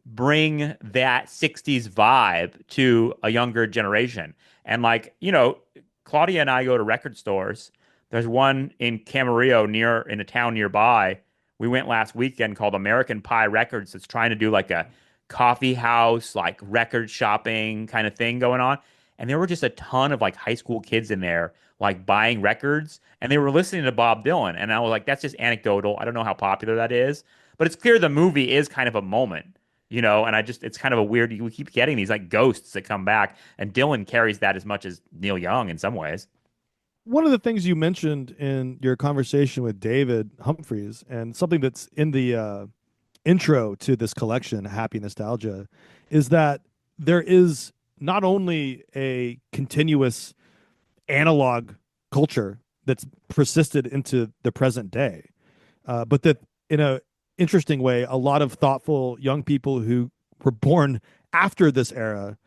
bring that 60s vibe to a younger generation. And like, Claudia and I go to record stores. There's one in Camarillo in a town nearby we went last weekend called American Pie Records. It's trying to do like a coffee house, like record shopping kind of thing going on. And there were just a ton of like high school kids in there, like buying records, and they were listening to Bob Dylan. And I was like, that's just anecdotal. I don't know how popular that is, but it's clear the movie is kind of a moment, and it's kind of a weird, we keep getting these like ghosts that come back, and Dylan carries that as much as Neil Young in some ways. One of the things you mentioned in your conversation with David Humphreys, and something that's in the intro to this collection, Happy Nostalgia, is that there is not only a continuous analog culture that's persisted into the present day, but that in a interesting way, a lot of thoughtful young people who were born after this era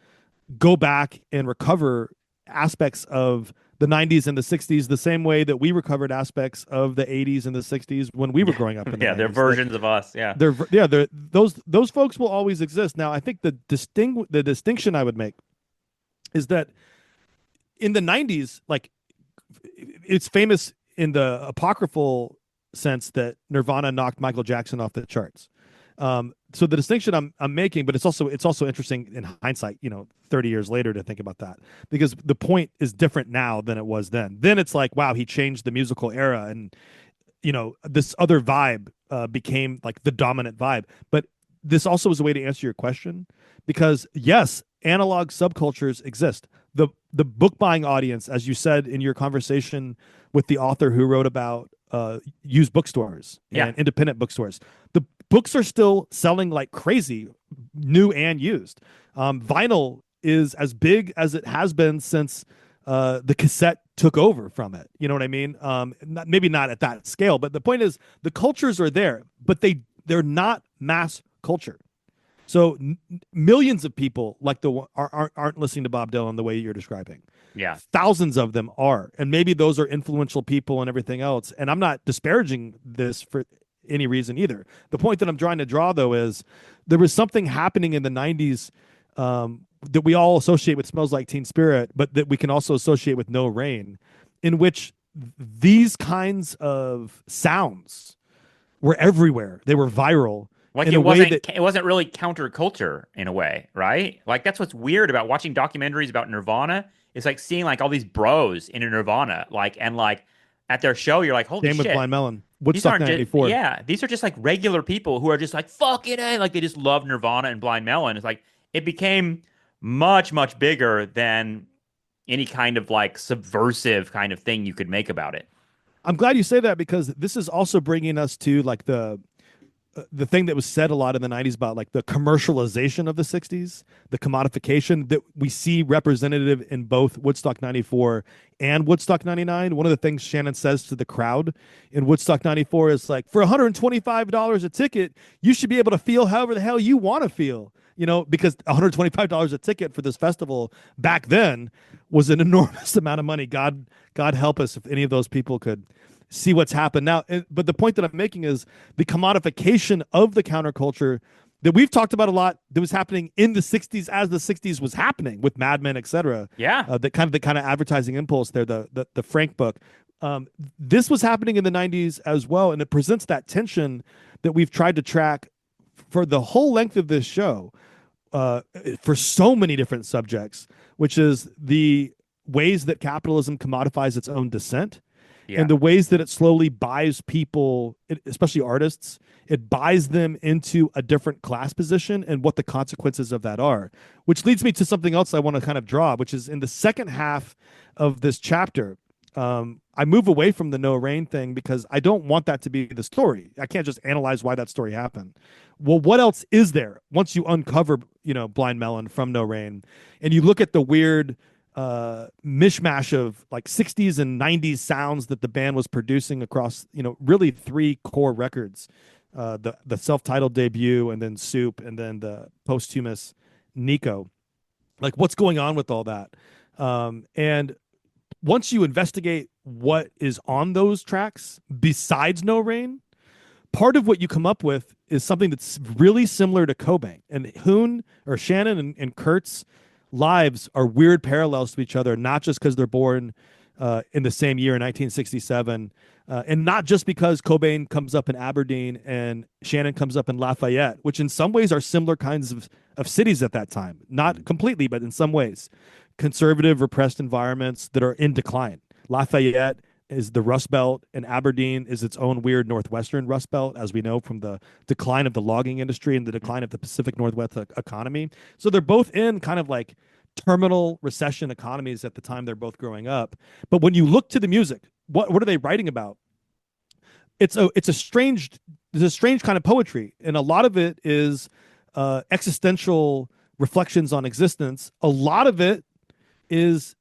go back and recover aspects of the 90s and the 60s the same way that we recovered aspects of the 80s and the 60s when we were growing up in the Yeah, 90s. they're versions of us. Yeah. Those folks will always exist. Now, I think the distinction I would make is that in the 90s, like, it's famous in the apocryphal sense that Nirvana knocked Michael Jackson off the charts. So the distinction I'm making, but it's also interesting in hindsight, 30 years later to think about that, because the point is different now than it was then. Then it's like, wow, he changed the musical era, and this other vibe became like the dominant vibe. But this also is a way to answer your question, because yes, analog subcultures exist. The book buying audience, as you said in your conversation with the author who wrote about used bookstores and independent bookstores, the books are still selling like crazy, new and used. Vinyl is as big as it has been since the cassette took over from it. You know what I mean? Maybe not at that scale, but the point is the cultures are there, but they're not mass culture. So millions of people like aren't listening to Bob Dylan the way you're describing. Yeah. Thousands of them are, and maybe those are influential people and everything else. And I'm not disparaging this for any reason either. The point that I'm trying to draw, though, is there was something happening in the 90s that we all associate with Smells Like Teen Spirit, but that we can also associate with No Rain, in which these kinds of sounds were everywhere. They were viral. Like in it a way wasn't that it wasn't really counterculture in a way, right? Like that's what's weird about watching documentaries about Nirvana. It's like seeing like all these bros in a Nirvana, like at their show, you're like, holy same with shit. Blind Melon, These Woodstock aren't just, 94. yeah, these are just like regular people who are just like, fuck it, like they just love Nirvana and Blind Melon. It's like it became much, much bigger than any kind of like subversive kind of thing you could make about it. I'm glad you say that, because this is also bringing us to like the thing that was said a lot in the 90s about like the commercialization of the 60s, the commodification that we see representative in both Woodstock 94 and Woodstock 99. One of the things Shannon says to the crowd in Woodstock 94 is like, for $125 a ticket, you should be able to feel however the hell you want to feel, because $125 a ticket for this festival back then was an enormous amount of money. God help us if any of those people could see what's happened now. But the point that I'm making is the commodification of the counterculture that we've talked about a lot, that was happening in the 60s as the 60s was happening with Mad Men, etc. Yeah. The kind of advertising impulse there, the Frank book. This was happening in the 90s as well, and it presents that tension that we've tried to track for the whole length of this show, for so many different subjects, which is the ways that capitalism commodifies its own dissent. Yeah. And the ways that it slowly buys people, especially artists, it buys them into a different class position, and what the consequences of that are. Which leads me to something else I want to kind of draw, which is in the second half of this chapter. I move away from the No Rain thing because I don't want that to be the story. I can't just analyze why that story happened. Well, what else is there once you uncover, Blind Melon from No Rain, and you look at the weird mishmash of like 60s and 90s sounds that the band was producing across, really three core records, the self-titled debut, and then Soup, and then the posthumous Nico. Like, what's going on with all that? And once you investigate what is on those tracks besides No Rain, part of what you come up with is something that's really similar to Cobain. And Hoon, or Shannon, and Kurt's lives are weird parallels to each other, not just because they're born in the same year in 1967. And not just because Cobain comes up in Aberdeen and Shannon comes up in Lafayette, which in some ways are similar kinds of cities at that time. Not completely, but in some ways. Conservative, repressed environments that are in decline. Lafayette is the Rust Belt, and Aberdeen is its own weird Northwestern Rust Belt, as we know from the decline of the logging industry and the decline of the Pacific Northwest economy. So they're both in kind of like terminal recession economies at the time they're both growing up. But when you look to the music, what are they writing about? It's a strange kind of poetry, and a lot of it is existential reflections on existence. A lot of it is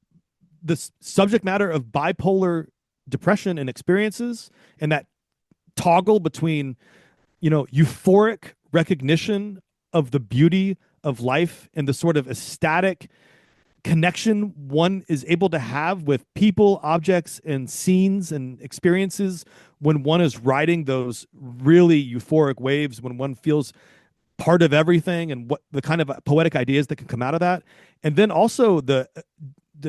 the subject matter of bipolar depression and experiences, and that toggle between euphoric recognition of the beauty of life and the sort of ecstatic connection one is able to have with people, objects, and scenes and experiences when one is riding those really euphoric waves, when one feels part of everything and what the kind of poetic ideas that can come out of that. And then also the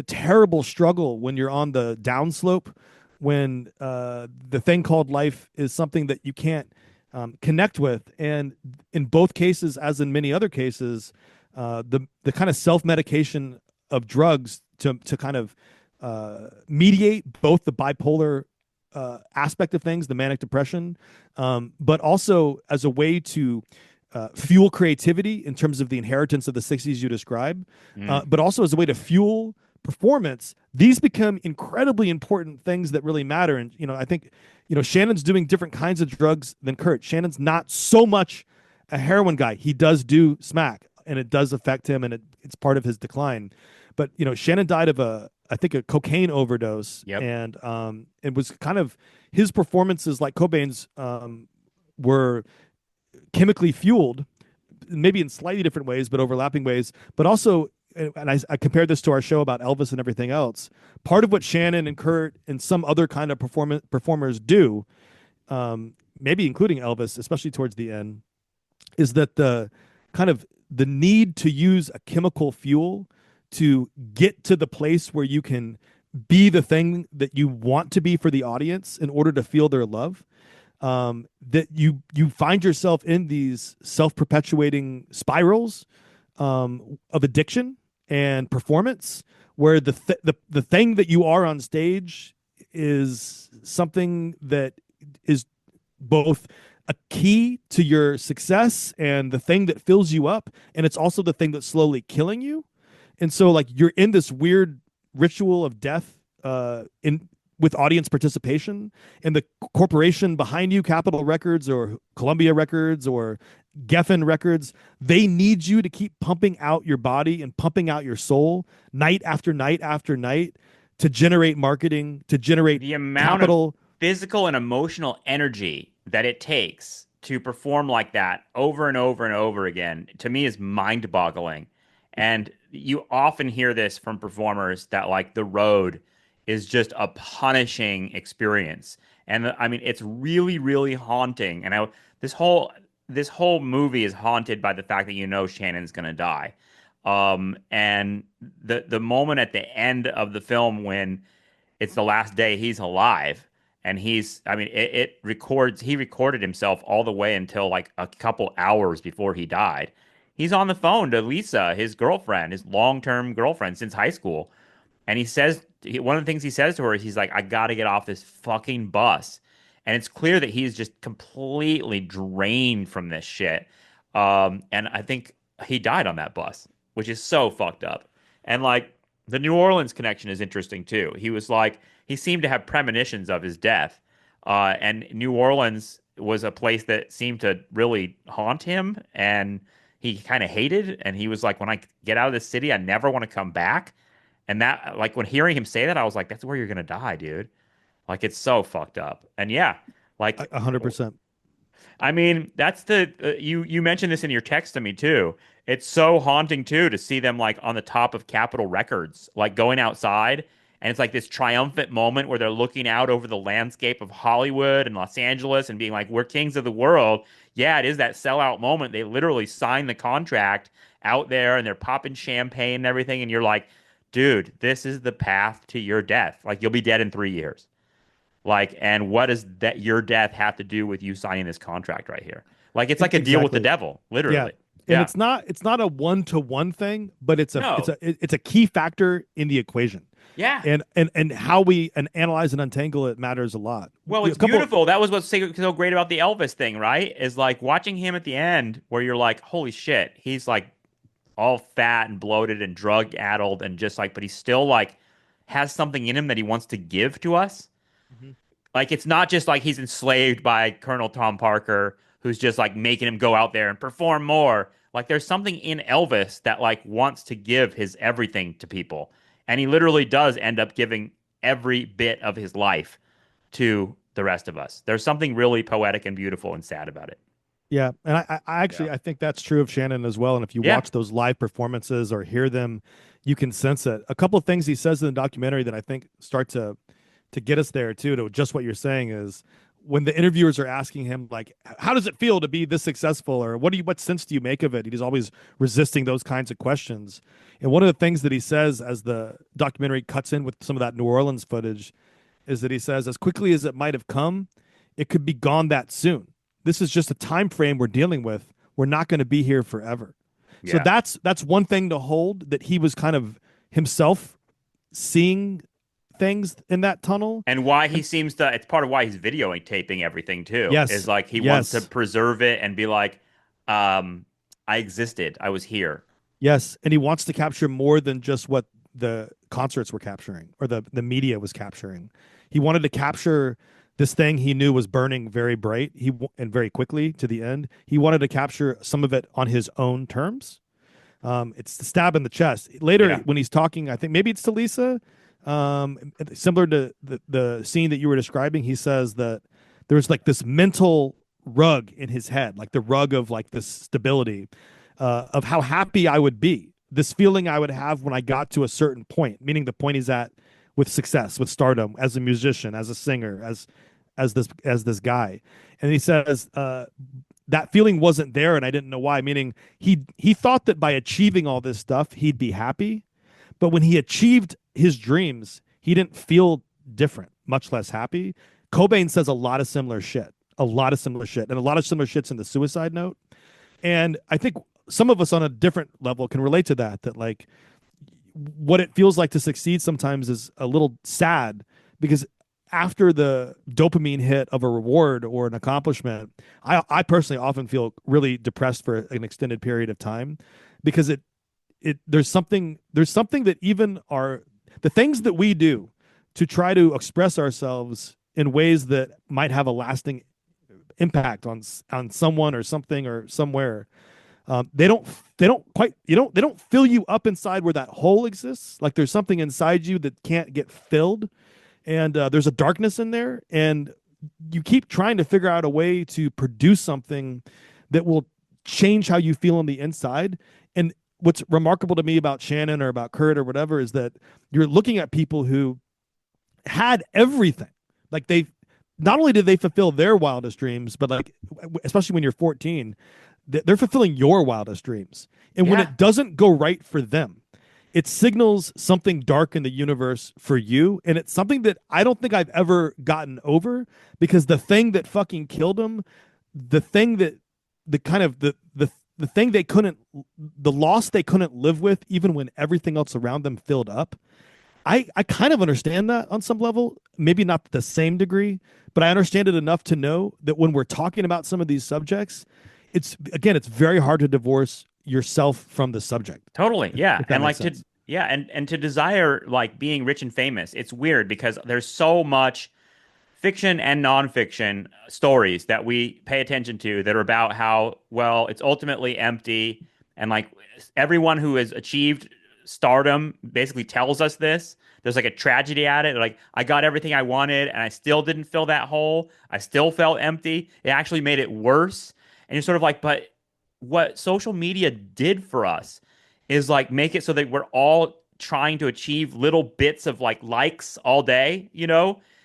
terrible struggle when you're on the downslope, when the thing called life is something that you can't connect with. And in both cases, as in many other cases, the kind of self-medication of drugs to kind of mediate both the bipolar aspect of things, the manic depression, but also as a way to fuel creativity in terms of the inheritance of the 60s you describe, but also as a way to fuel performance. These become incredibly important things that really matter. And, I think, Shannon's doing different kinds of drugs than Kurt. Shannon's not so much a heroin guy. He does do smack, and it does affect him, and it's part of his decline. But, Shannon died of I think a cocaine overdose. Yep. And it was kind of his performances, like Cobain's, were chemically fueled, maybe in slightly different ways, but overlapping ways. But also, and I compared this to our show about Elvis and everything else. Part of what Shannon and Kurt and some other kind of performers do, maybe including Elvis, especially towards the end, is that the need to use a chemical fuel to get to the place where you can be the thing that you want to be for the audience in order to feel their love. That you find yourself in these self-perpetuating spirals of addiction and performance, where the thing that you are on stage is something that is both a key to your success and the thing that fills you up, and it's also the thing that's slowly killing you. And so, like, you're in this weird ritual of death with audience participation, and the corporation behind you, Capitol Records or Columbia Records or Geffen Records, they need you to keep pumping out your body and pumping out your soul night after night after night to generate marketing, to generate the amount capital. of physical and emotional energy that it takes to perform like that over and over and over again, to me, is mind-boggling. And you often hear this from performers that, like, the road is just a punishing experience. And I mean, it's really, really haunting. And this whole movie is haunted by the fact that Shannon's gonna die. And the moment at the end of the film when it's the last day he's alive, and he recorded himself all the way until like a couple hours before he died. He's on the phone to Lisa, his girlfriend, his long-term girlfriend since high school. And one of the things he says to her is, he's like, I got to get off this fucking bus. And it's clear that he's just completely drained from this shit. And I think he died on that bus, which is so fucked up. And like, the New Orleans connection is interesting too. He seemed to have premonitions of his death. And New Orleans was a place that seemed to really haunt him, and he kind of hated. And he was like, when I get out of this city, I never want to come back. And that, like, when hearing him say that, I was like, that's where you're gonna die, dude. Like, it's so fucked up. And yeah, like 100%. I mean, that's you mentioned this in your text to me too. It's so haunting too to see them like on the top of Capitol Records, like going outside, and it's like this triumphant moment where they're looking out over the landscape of Hollywood and Los Angeles and being like, "We're kings of the world." Yeah, it is that sellout moment. They literally sign the contract out there, and they're popping champagne and everything, and you're like, dude, this is the path to your death. Like you'll be dead in 3 years. Like, and what does that your death have to do with you signing this contract right here? Like it's like a deal with the Exactly. devil, Yeah. literally. And Yeah. it's not a one-to-one thing, but No. it's a key factor in the equation. Yeah. And how we and analyze and untangle it matters a lot. Well, A it's couple beautiful. That was what's so great about the Elvis thing, right? Is like watching him at the end where you're like, holy shit, he's like all fat and bloated and drug addled and just like, but he still like has something in him that he wants to give to us. Mhm. Like it's not just like he's enslaved by Colonel Tom Parker, who's just like making him go out there and perform more. Like there's something in Elvis that like wants to give his everything to people. And he literally does end up giving every bit of his life to the rest of us. There's something really poetic and beautiful and sad about it. Yeah, and I Yeah. actually I think that's true of Shannon as well. And if you Yeah. watch those live performances or hear them, you can sense it. A couple of things he says in the documentary that I think start to get us there too, to just what you're saying is when the interviewers are asking him like, how does it feel to be this successful, or what sense do you make of it? He's always resisting those kinds of questions. And one of the things that he says as the documentary cuts in with some of that New Orleans footage is that he says, as quickly as it might have come, it could be gone that soon. This is just a time frame we're dealing with. We're not going to be here forever. So Yeah. that's one thing to hold, that he was kind of himself seeing things in that tunnel. And why he seems to, it's part of why he's videoing taping everything too, is Yes. like he wants to Yes. preserve it and be like, I existed. I was here. Yes. And he wants to capture more than just what the concerts were capturing or the media was capturing. He wanted to capture this thing he knew was burning very bright and very quickly to the end. He wanted to capture some of it on his own terms. It's the stab in the chest. Later, Yeah. when he's talking, I think maybe it's to Lisa, similar to the scene that you were describing, he says that there's like this mental rug in his head, like the rug of like this stability of how happy I would be, this feeling I would have when I got to a certain point, meaning the point he's at with success, with stardom, as a musician, as a singer, as this guy. And he says that feeling wasn't there, and I didn't know why. Meaning he thought that by achieving all this stuff, he'd be happy, but when he achieved his dreams, he didn't feel different, much less happy. Cobain says a lot of similar shit, a lot of similar shit, and a lot of similar shits in the Suicide Note. And I think some of us on a different level can relate to that. That like what it feels like to succeed sometimes is a little sad because after the dopamine hit of a reward or an accomplishment, I personally often feel really depressed for an extended period of time because there's something that even the things that we do to try to express ourselves in ways that might have a lasting impact on someone or something or somewhere. They don't fill you up inside where that hole exists. Like there's something inside you that can't get filled, and there's a darkness in there, and you keep trying to figure out a way to produce something that will change how you feel on the inside. And what's remarkable to me about Shannon or about Kurt or whatever is that you're looking at people who had everything. Like they not only did they fulfill their wildest dreams, but like especially when you're 14, they're fulfilling your wildest dreams. And when Yeah. it doesn't go right for them, it signals something dark in the universe for you. And it's something that I don't think I've ever gotten over because the thing that fucking killed them, the thing that the kind of the thing they couldn't, the loss they couldn't live with, even when everything else around them filled up. I kind of understand that on some level, maybe not to the same degree, but I understand it enough to know that when we're talking about some of these subjects, it's very hard to divorce yourself from the subject, Totally. Yeah. if that And makes like to sense. yeah, and to desire like being rich and famous. It's weird because there's so much fiction and nonfiction stories that we pay attention to that are about how, well, it's ultimately empty. And like everyone who has achieved stardom basically tells us this. There's like a tragedy at it. Like, I got everything I wanted and I still didn't fill that hole. I still felt empty. It actually made it worse. And you're sort of like, but what social media did for us is like make it so that we're all trying to achieve little bits of like likes all day,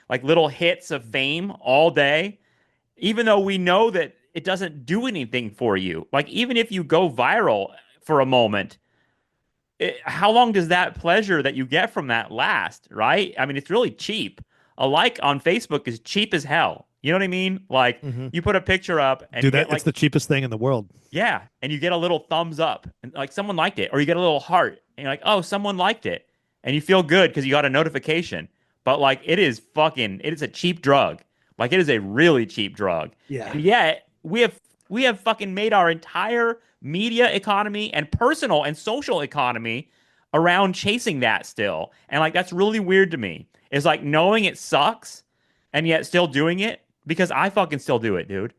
like little hits of fame all day, even though we know that it doesn't do anything for you. Like even if you go viral for a moment, how long does that pleasure that you get from that last, right? I mean, it's really cheap. A like on Facebook is cheap as hell. You know what I mean? Like Hmm. you put a picture up and you Dude, that get it's like, the cheapest thing in the world. yeah, and you get a little thumbs up and like someone liked it, or you get a little heart and you're like, oh, someone liked it. And you feel good because you got a notification. But like it is a cheap drug. Like it is a really cheap drug. Yeah. And yet we have fucking made our entire media economy and personal and social economy around chasing that still. And like that's really weird to me. It's like knowing it sucks and yet still doing it because I fucking still do it, dude.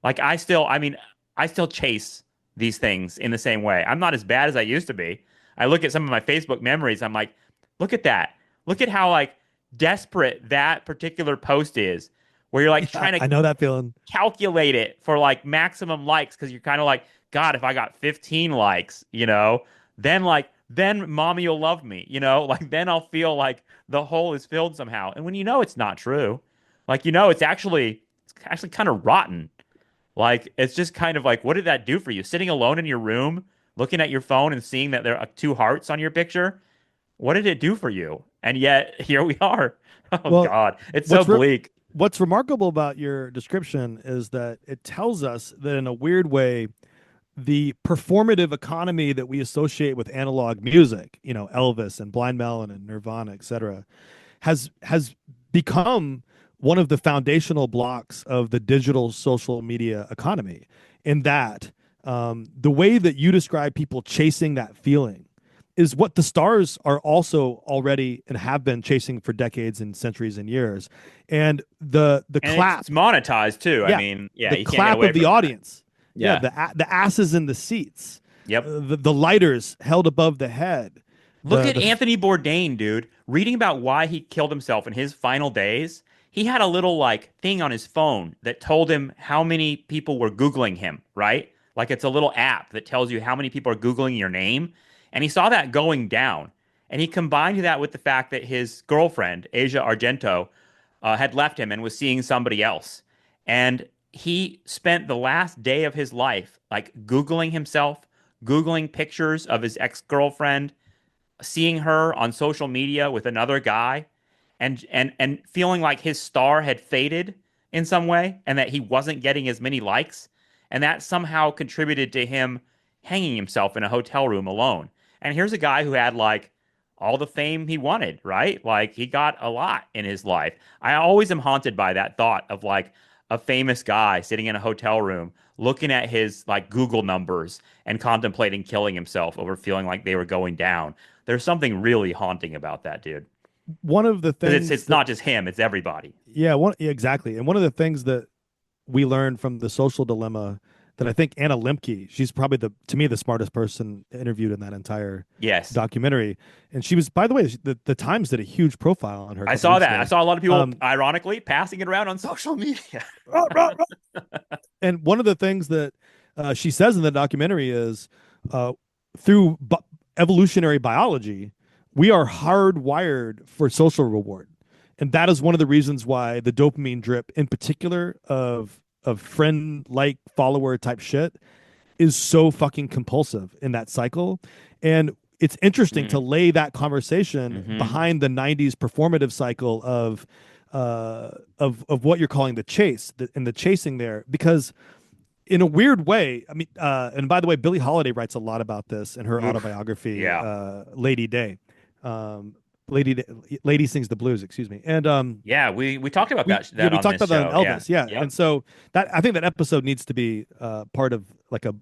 Like I mean, I still chase these things in the same way. I'm not as bad as I used to be. I look at some of my Facebook memories. I'm like, look at that. Look at how like desperate that particular post is, where you're like Yeah, trying to I know that feeling. calculate it for like maximum likes because you're kind of like, God, if I got 15 likes, then mommy will love me, like then I'll feel like the hole is filled somehow. And when you know it's not true, like it's actually kind of rotten. Like, it's just kind of like, what did that do for you? Sitting alone in your room, looking at your phone and seeing that there are two hearts on your picture. What did it do for you? And yet, here we are. Oh, Well, God. It's so what's re- bleak. what's remarkable about your description is that it tells us that in a weird way, the performative economy that we associate with analog music, Elvis and Blind Melon and Nirvana, etc., has become one of the foundational blocks of the digital social media economy. In that, the way that you describe people chasing that feeling is what the stars are also already and have been chasing for decades and centuries and years. And the And it's clap, monetized too. I yeah, mean, yeah, the you can't get clap away of the from that. audience, yeah, Yeah. the asses in the seats, Yep. the lighters held above the head, Look at the Anthony Bourdain, dude. Reading about why he killed himself in his final days, he had a little like thing on his phone that told him how many people were Googling him, right? Like it's a little app that tells you how many people are Googling your name. And he saw that going down. And he combined that with the fact that his girlfriend, Asia Argento, had left him and was seeing somebody else. And he spent the last day of his life like Googling himself, Googling pictures of his ex-girlfriend, seeing her on social media with another guy and feeling like his star had faded in some way and that he wasn't getting as many likes and that somehow contributed to him hanging himself in a hotel room alone. And here's a guy who had like all the fame he wanted, right? Like he got a lot in his life. I always am haunted by that thought of like a famous guy sitting in a hotel room looking at his like Google numbers and contemplating killing himself over feeling like they were going down. There's something really haunting about that, dude. one of the Because it's things it's that not just him, it's everybody. yeah, exactly. And one of the things that we learned from the social dilemma that I think Anna Limke, she's probably to me the smartest person interviewed in that entire Yes. documentary. And she was, by the way, the Times did a huge profile on her a I couple saw weeks that. I ago. saw a lot of people Um, ironically passing it around on social media. and one of the things that she says in the documentary is uh, through evolutionary biology, we are hardwired for social reward. And that is one of the reasons why the dopamine drip, in particular, of friend like follower type shit, is so fucking compulsive in that cycle. And it's interesting to Mm. lay that conversation Hmm. behind the '90s performative cycle of what you're calling the chase and the chasing there, because in a weird way, I mean, and by the way, Billie Holiday writes a lot about this in her Oof. autobiography, Yeah. Lady Day. Um, Lady Lady sings the blues, excuse me, and Yeah, we talked about we that yeah that we on talked this about that in show. Yeah. Elvis, yeah, Yep. and so that I think that episode needs to be part of like in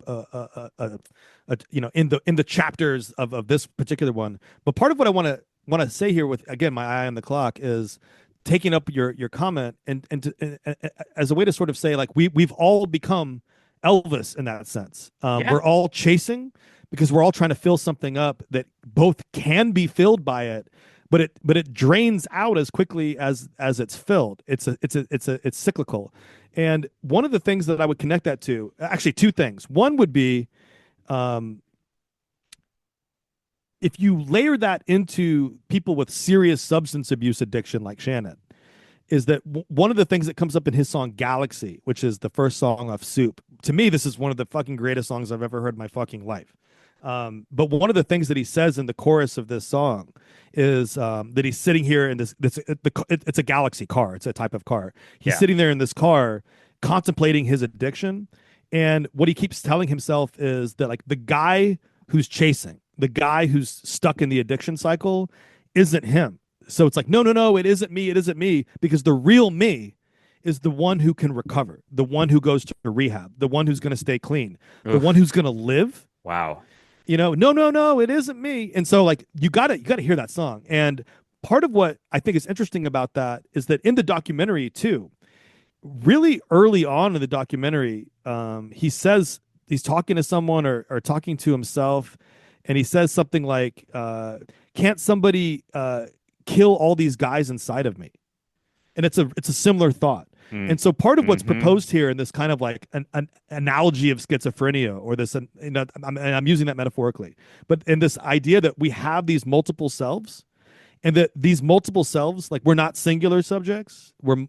the chapters of this particular one. But part of what I want to say here with again my eye on the clock is taking up your comment and as a way to sort of say like we've all become Elvis in that sense. Yeah. We're all chasing because we're all trying to fill something up that both can be filled by it, but it drains out as quickly as it's filled. It's cyclical. And one of the things that I would connect that to, actually two things. One would be um, if you layer that into people with serious substance abuse addiction like Shannon, is that one of the things that comes up in his song Galaxy, which is the first song off Soup. To me, this is one of the fucking greatest songs I've ever heard in my fucking life. But one of the things that he says in the chorus of this song is that he's sitting here in it's a Galaxy car. It's a type of car. He's Yeah. sitting there in this car contemplating his addiction. And what he keeps telling himself is that like the guy who's chasing, the guy who's stuck in the addiction cycle isn't him. So it's like, no, no, no, it isn't me. It isn't me. Because the real me is the one who can recover, the one who goes to rehab, the one who's going to stay clean, the one Oof. who's going to live. Wow. No, no, no, it isn't me. And so like you gotta hear that song. And part of what I think is interesting about that is that in the documentary too, really early on in the documentary, he says he's talking to someone or talking to himself, and he says something like, "Can't somebody kill all these guys inside of me?" And it's a similar thought. Mm. And so part of what's Hmm. proposed here in this kind of like an analogy of schizophrenia or this, I'm using that metaphorically, but in this idea that we have these multiple selves and that these multiple selves, like we're not singular subjects, we're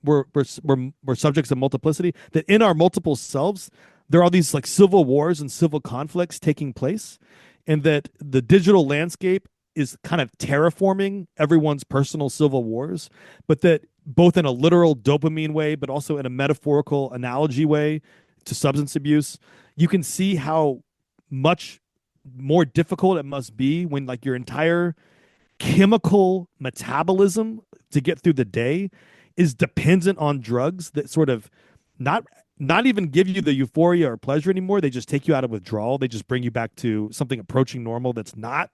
subjects of multiplicity, that in our multiple selves, there are these like civil wars and civil conflicts taking place, and that the digital landscape is kind of terraforming everyone's personal civil wars, but that both in a literal dopamine way, but also in a metaphorical analogy way to substance abuse, you can see how much more difficult it must be when like your entire chemical metabolism to get through the day is dependent on drugs that sort of not not even give you the euphoria or pleasure anymore. They just take you out of withdrawal. They just bring you back to something approaching normal that's not,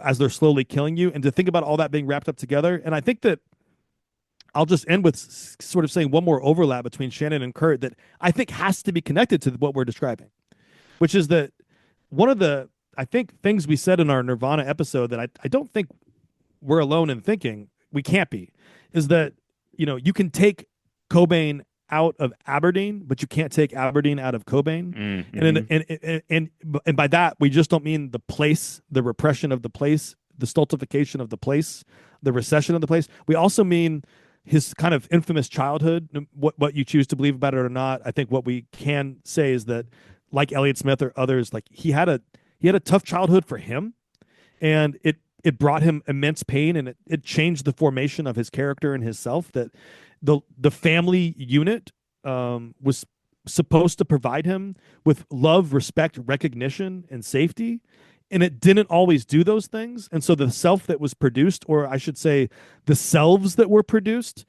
as they're slowly killing you. And to think about all that being wrapped up together. And I think that I'll just end with sort of saying one more overlap between Shannon and Kurt that I think has to be connected to what we're describing, which is that one of the, I think, things we said in our Nirvana episode that I don't think we're alone in thinking, we can't be, is that, you can take Cobain out of Aberdeen, but you can't take Aberdeen out of Cobain. Mm-hmm. And by that, we just don't mean the place, the repression of the place, the stultification of the place, the recession of the place. We also mean his kind of infamous childhood. What you choose to believe about it or not, I think what we can say is that, like Elliott Smith or others, like he had a tough childhood for him, and it brought him immense pain, and it changed the formation of his character and his self. That the family unit was supposed to provide him with love, respect, recognition, and safety, and it didn't always do those things. And so the self that was produced, or I should say the selves that were produced,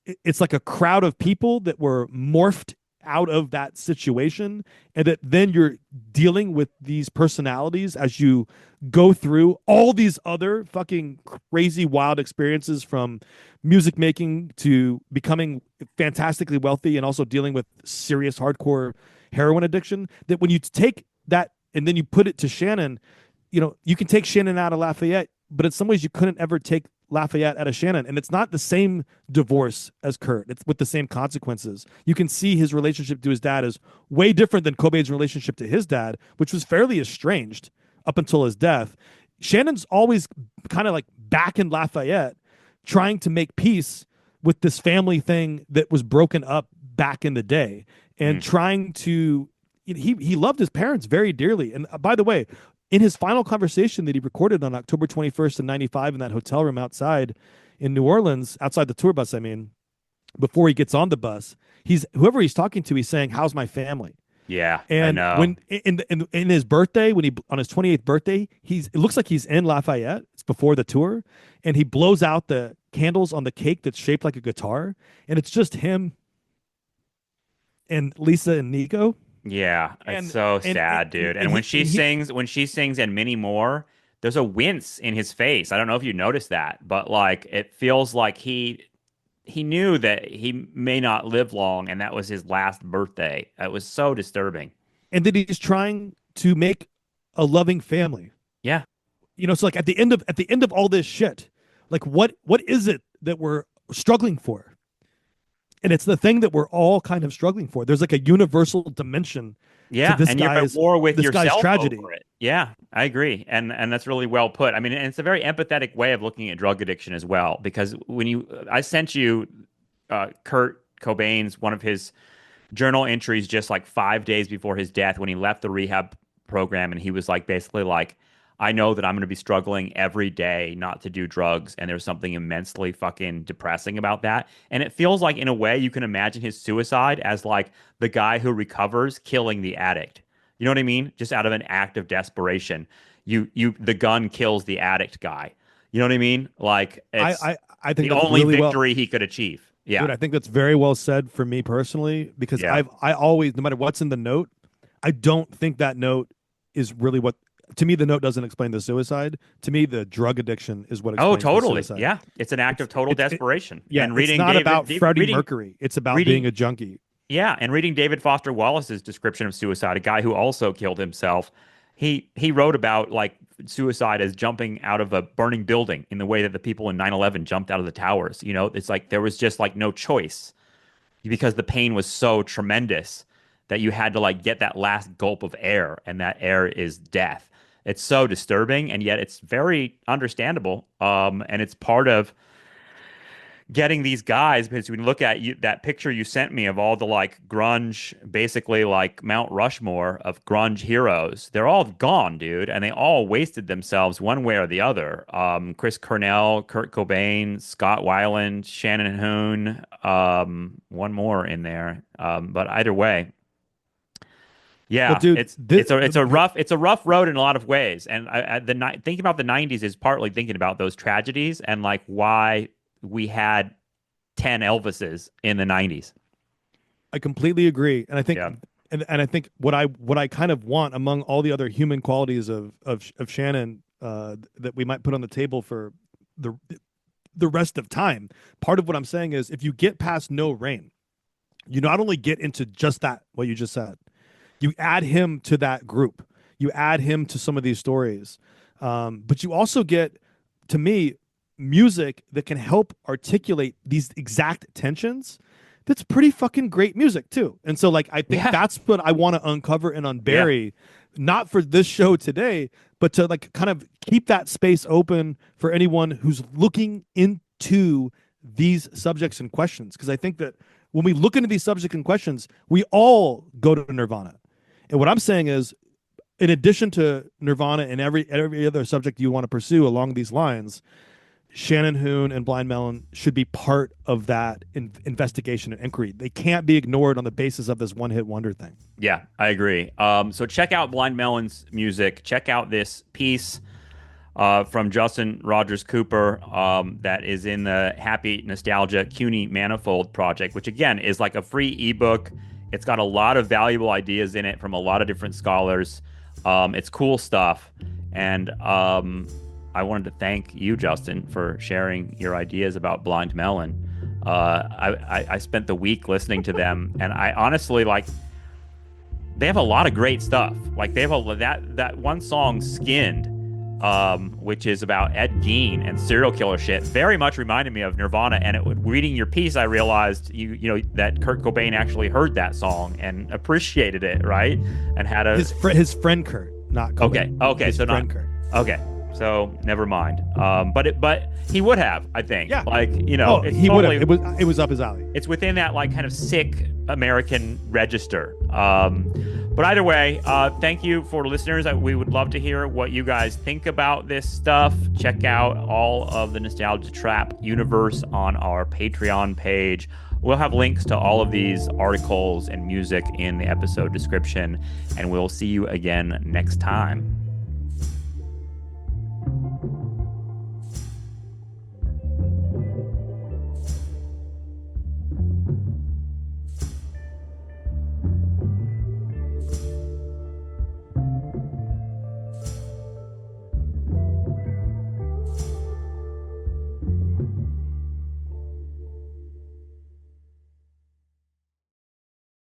it's like a crowd of people that were morphed out of that situation, and that then you're dealing with these personalities as you go through all these other fucking crazy wild experiences, from music making to becoming fantastically wealthy and also dealing with serious hardcore heroin addiction. That when you take that and then you put it to Shannon, you can take Shannon out of Lafayette, but in some ways you couldn't ever take Lafayette out of Shannon. And it's not the same divorce as Kurt. It's with the same consequences. You can see his relationship to his dad is way different than Cobain's relationship to his dad, which was fairly estranged up until his death. Shannon's always kind of like back in Lafayette, trying to make peace with this family thing that was broken up back in the day, and trying to, he loved his parents very dearly. And by the way, in his final conversation that he recorded on October 21st of 95 in that hotel room outside in New Orleans, outside the tour bus, I mean, before he gets on the bus, whoever he's talking to, he's saying, "How's my family?" Yeah, I And know. when in his birthday, when he on his 28th birthday, it looks like he's in Lafayette. It's before the tour, and he blows out the candles on the cake that's shaped like a guitar, and it's just him and Lisa and Nico. Yeah, it's And so and sad, dude. And when and he when she sings and many more, there's a wince in his face. I don't know if you noticed that, but like it feels like he knew that he may not live long, and that was his last birthday. It was so disturbing. and that he's trying to make a loving family. Yeah. So like at the end of all this shit, like what is it that we're struggling for? And it's the thing that we're all kind of struggling for. There's like a universal dimension to Yeah, and you're at war with this guy's yourself tragedy. over it. Yeah, I agree, and that's really well put. I mean, and it's a very empathetic way of looking at drug addiction as well, because I sent you Kurt Cobain's one of his journal entries just like 5 days before his death, when he left the rehab program, and he was like basically like, I know that I'm going to be struggling every day not to do drugs, and there's something immensely fucking depressing about that. And it feels like, in a way, you can imagine his suicide as like the guy who recovers killing the addict. You know what I mean? Just out of an act of desperation, the gun kills the addict guy. You know what I mean? Like it's I think the that's only really victory he could achieve. Yeah, dude, I think that's very well said for me personally, because yeah. I always, no matter what's in the note, I don't think that note is really what, to me, the note doesn't explain the suicide. To me, the drug addiction is what Oh, explains the totally. suicide. Yeah, it's an act of total desperation. Yeah, And it's reading not about David, Freddie reading Mercury. It's about being reading a junkie. Yeah, and reading David Foster Wallace's description of suicide, a guy who also killed himself, he wrote about like suicide as jumping out of a burning building in the way that the people in 9/11 jumped out of the towers. You know, it's like there was just like no choice because the pain was so tremendous that you had to like get that last gulp of air, and that air is death. It's so disturbing, and yet it's very understandable. And it's part of getting these guys, because when you look at that picture you sent me of all the like grunge, basically like Mount Rushmore of grunge heroes, they're all gone, dude, and they all wasted themselves one way or the other. Chris Cornell, Kurt Cobain, Scott Weiland, Shannon Hoon, one more in there. But either way, Well, yeah, dude, it's a rough road in a lot of ways. And thinking about the '90s is partly thinking about those tragedies and like why we had 10 Elvises in the 90s. I completely agree, and I think, Yeah. and I think what I kind of want among all the other human qualities of Shannon, that we might put on the table for the rest of time. Part of what I'm saying is, if you get past No Rain, you not only get into just that, what you just said, you add him to that group, you add him to some of these stories, but you also get, to me, music that can help articulate these exact tensions. That's pretty fucking great music too. And so like I think that's what I want to uncover and unbury, not for this show today, but to like kind of keep that space open for anyone who's looking into these subjects and questions. Because I think that when we look into these subjects and questions, we all go to Nirvana. And what I'm saying is, in addition to Nirvana and every other subject you want to pursue along these lines, Shannon Hoon and Blind Melon should be part of that investigation and inquiry. They can't be ignored on the basis of this one-hit wonder thing. Yeah, I agree. So check out Blind Melon's music. Check out this piece from Justin Rogers Cooper that is in the Happy Nostalgia CUNY Manifold project, which again is like a free ebook. It's got a lot of valuable ideas in it from a lot of different scholars. It's cool stuff. And I wanted to thank you, Justin, for sharing your ideas about Blind Melon. I spent the week listening to them, and I honestly like. They have a lot of great stuff. Like they have that one song, "Skinned," which is about Ed Gein and serial killer shit. Very much reminded me of Nirvana. And reading your piece, I realized you know that Kurt Cobain actually heard that song and appreciated it, right? And had his friend Kurt, not Cobain. Okay, his so friend not Kurt. Okay. So never mind. But he would have, I think. Yeah. Like, you know, he totally, would have. It was up his alley. It's within that like kind of sick American register. But either way, thank you for listeners. We would love to hear what you guys think about this stuff. Check out all of the Nostalgia Trap universe on our Patreon page. We'll have links to all of these articles and music in the episode description, and we'll see you again next time.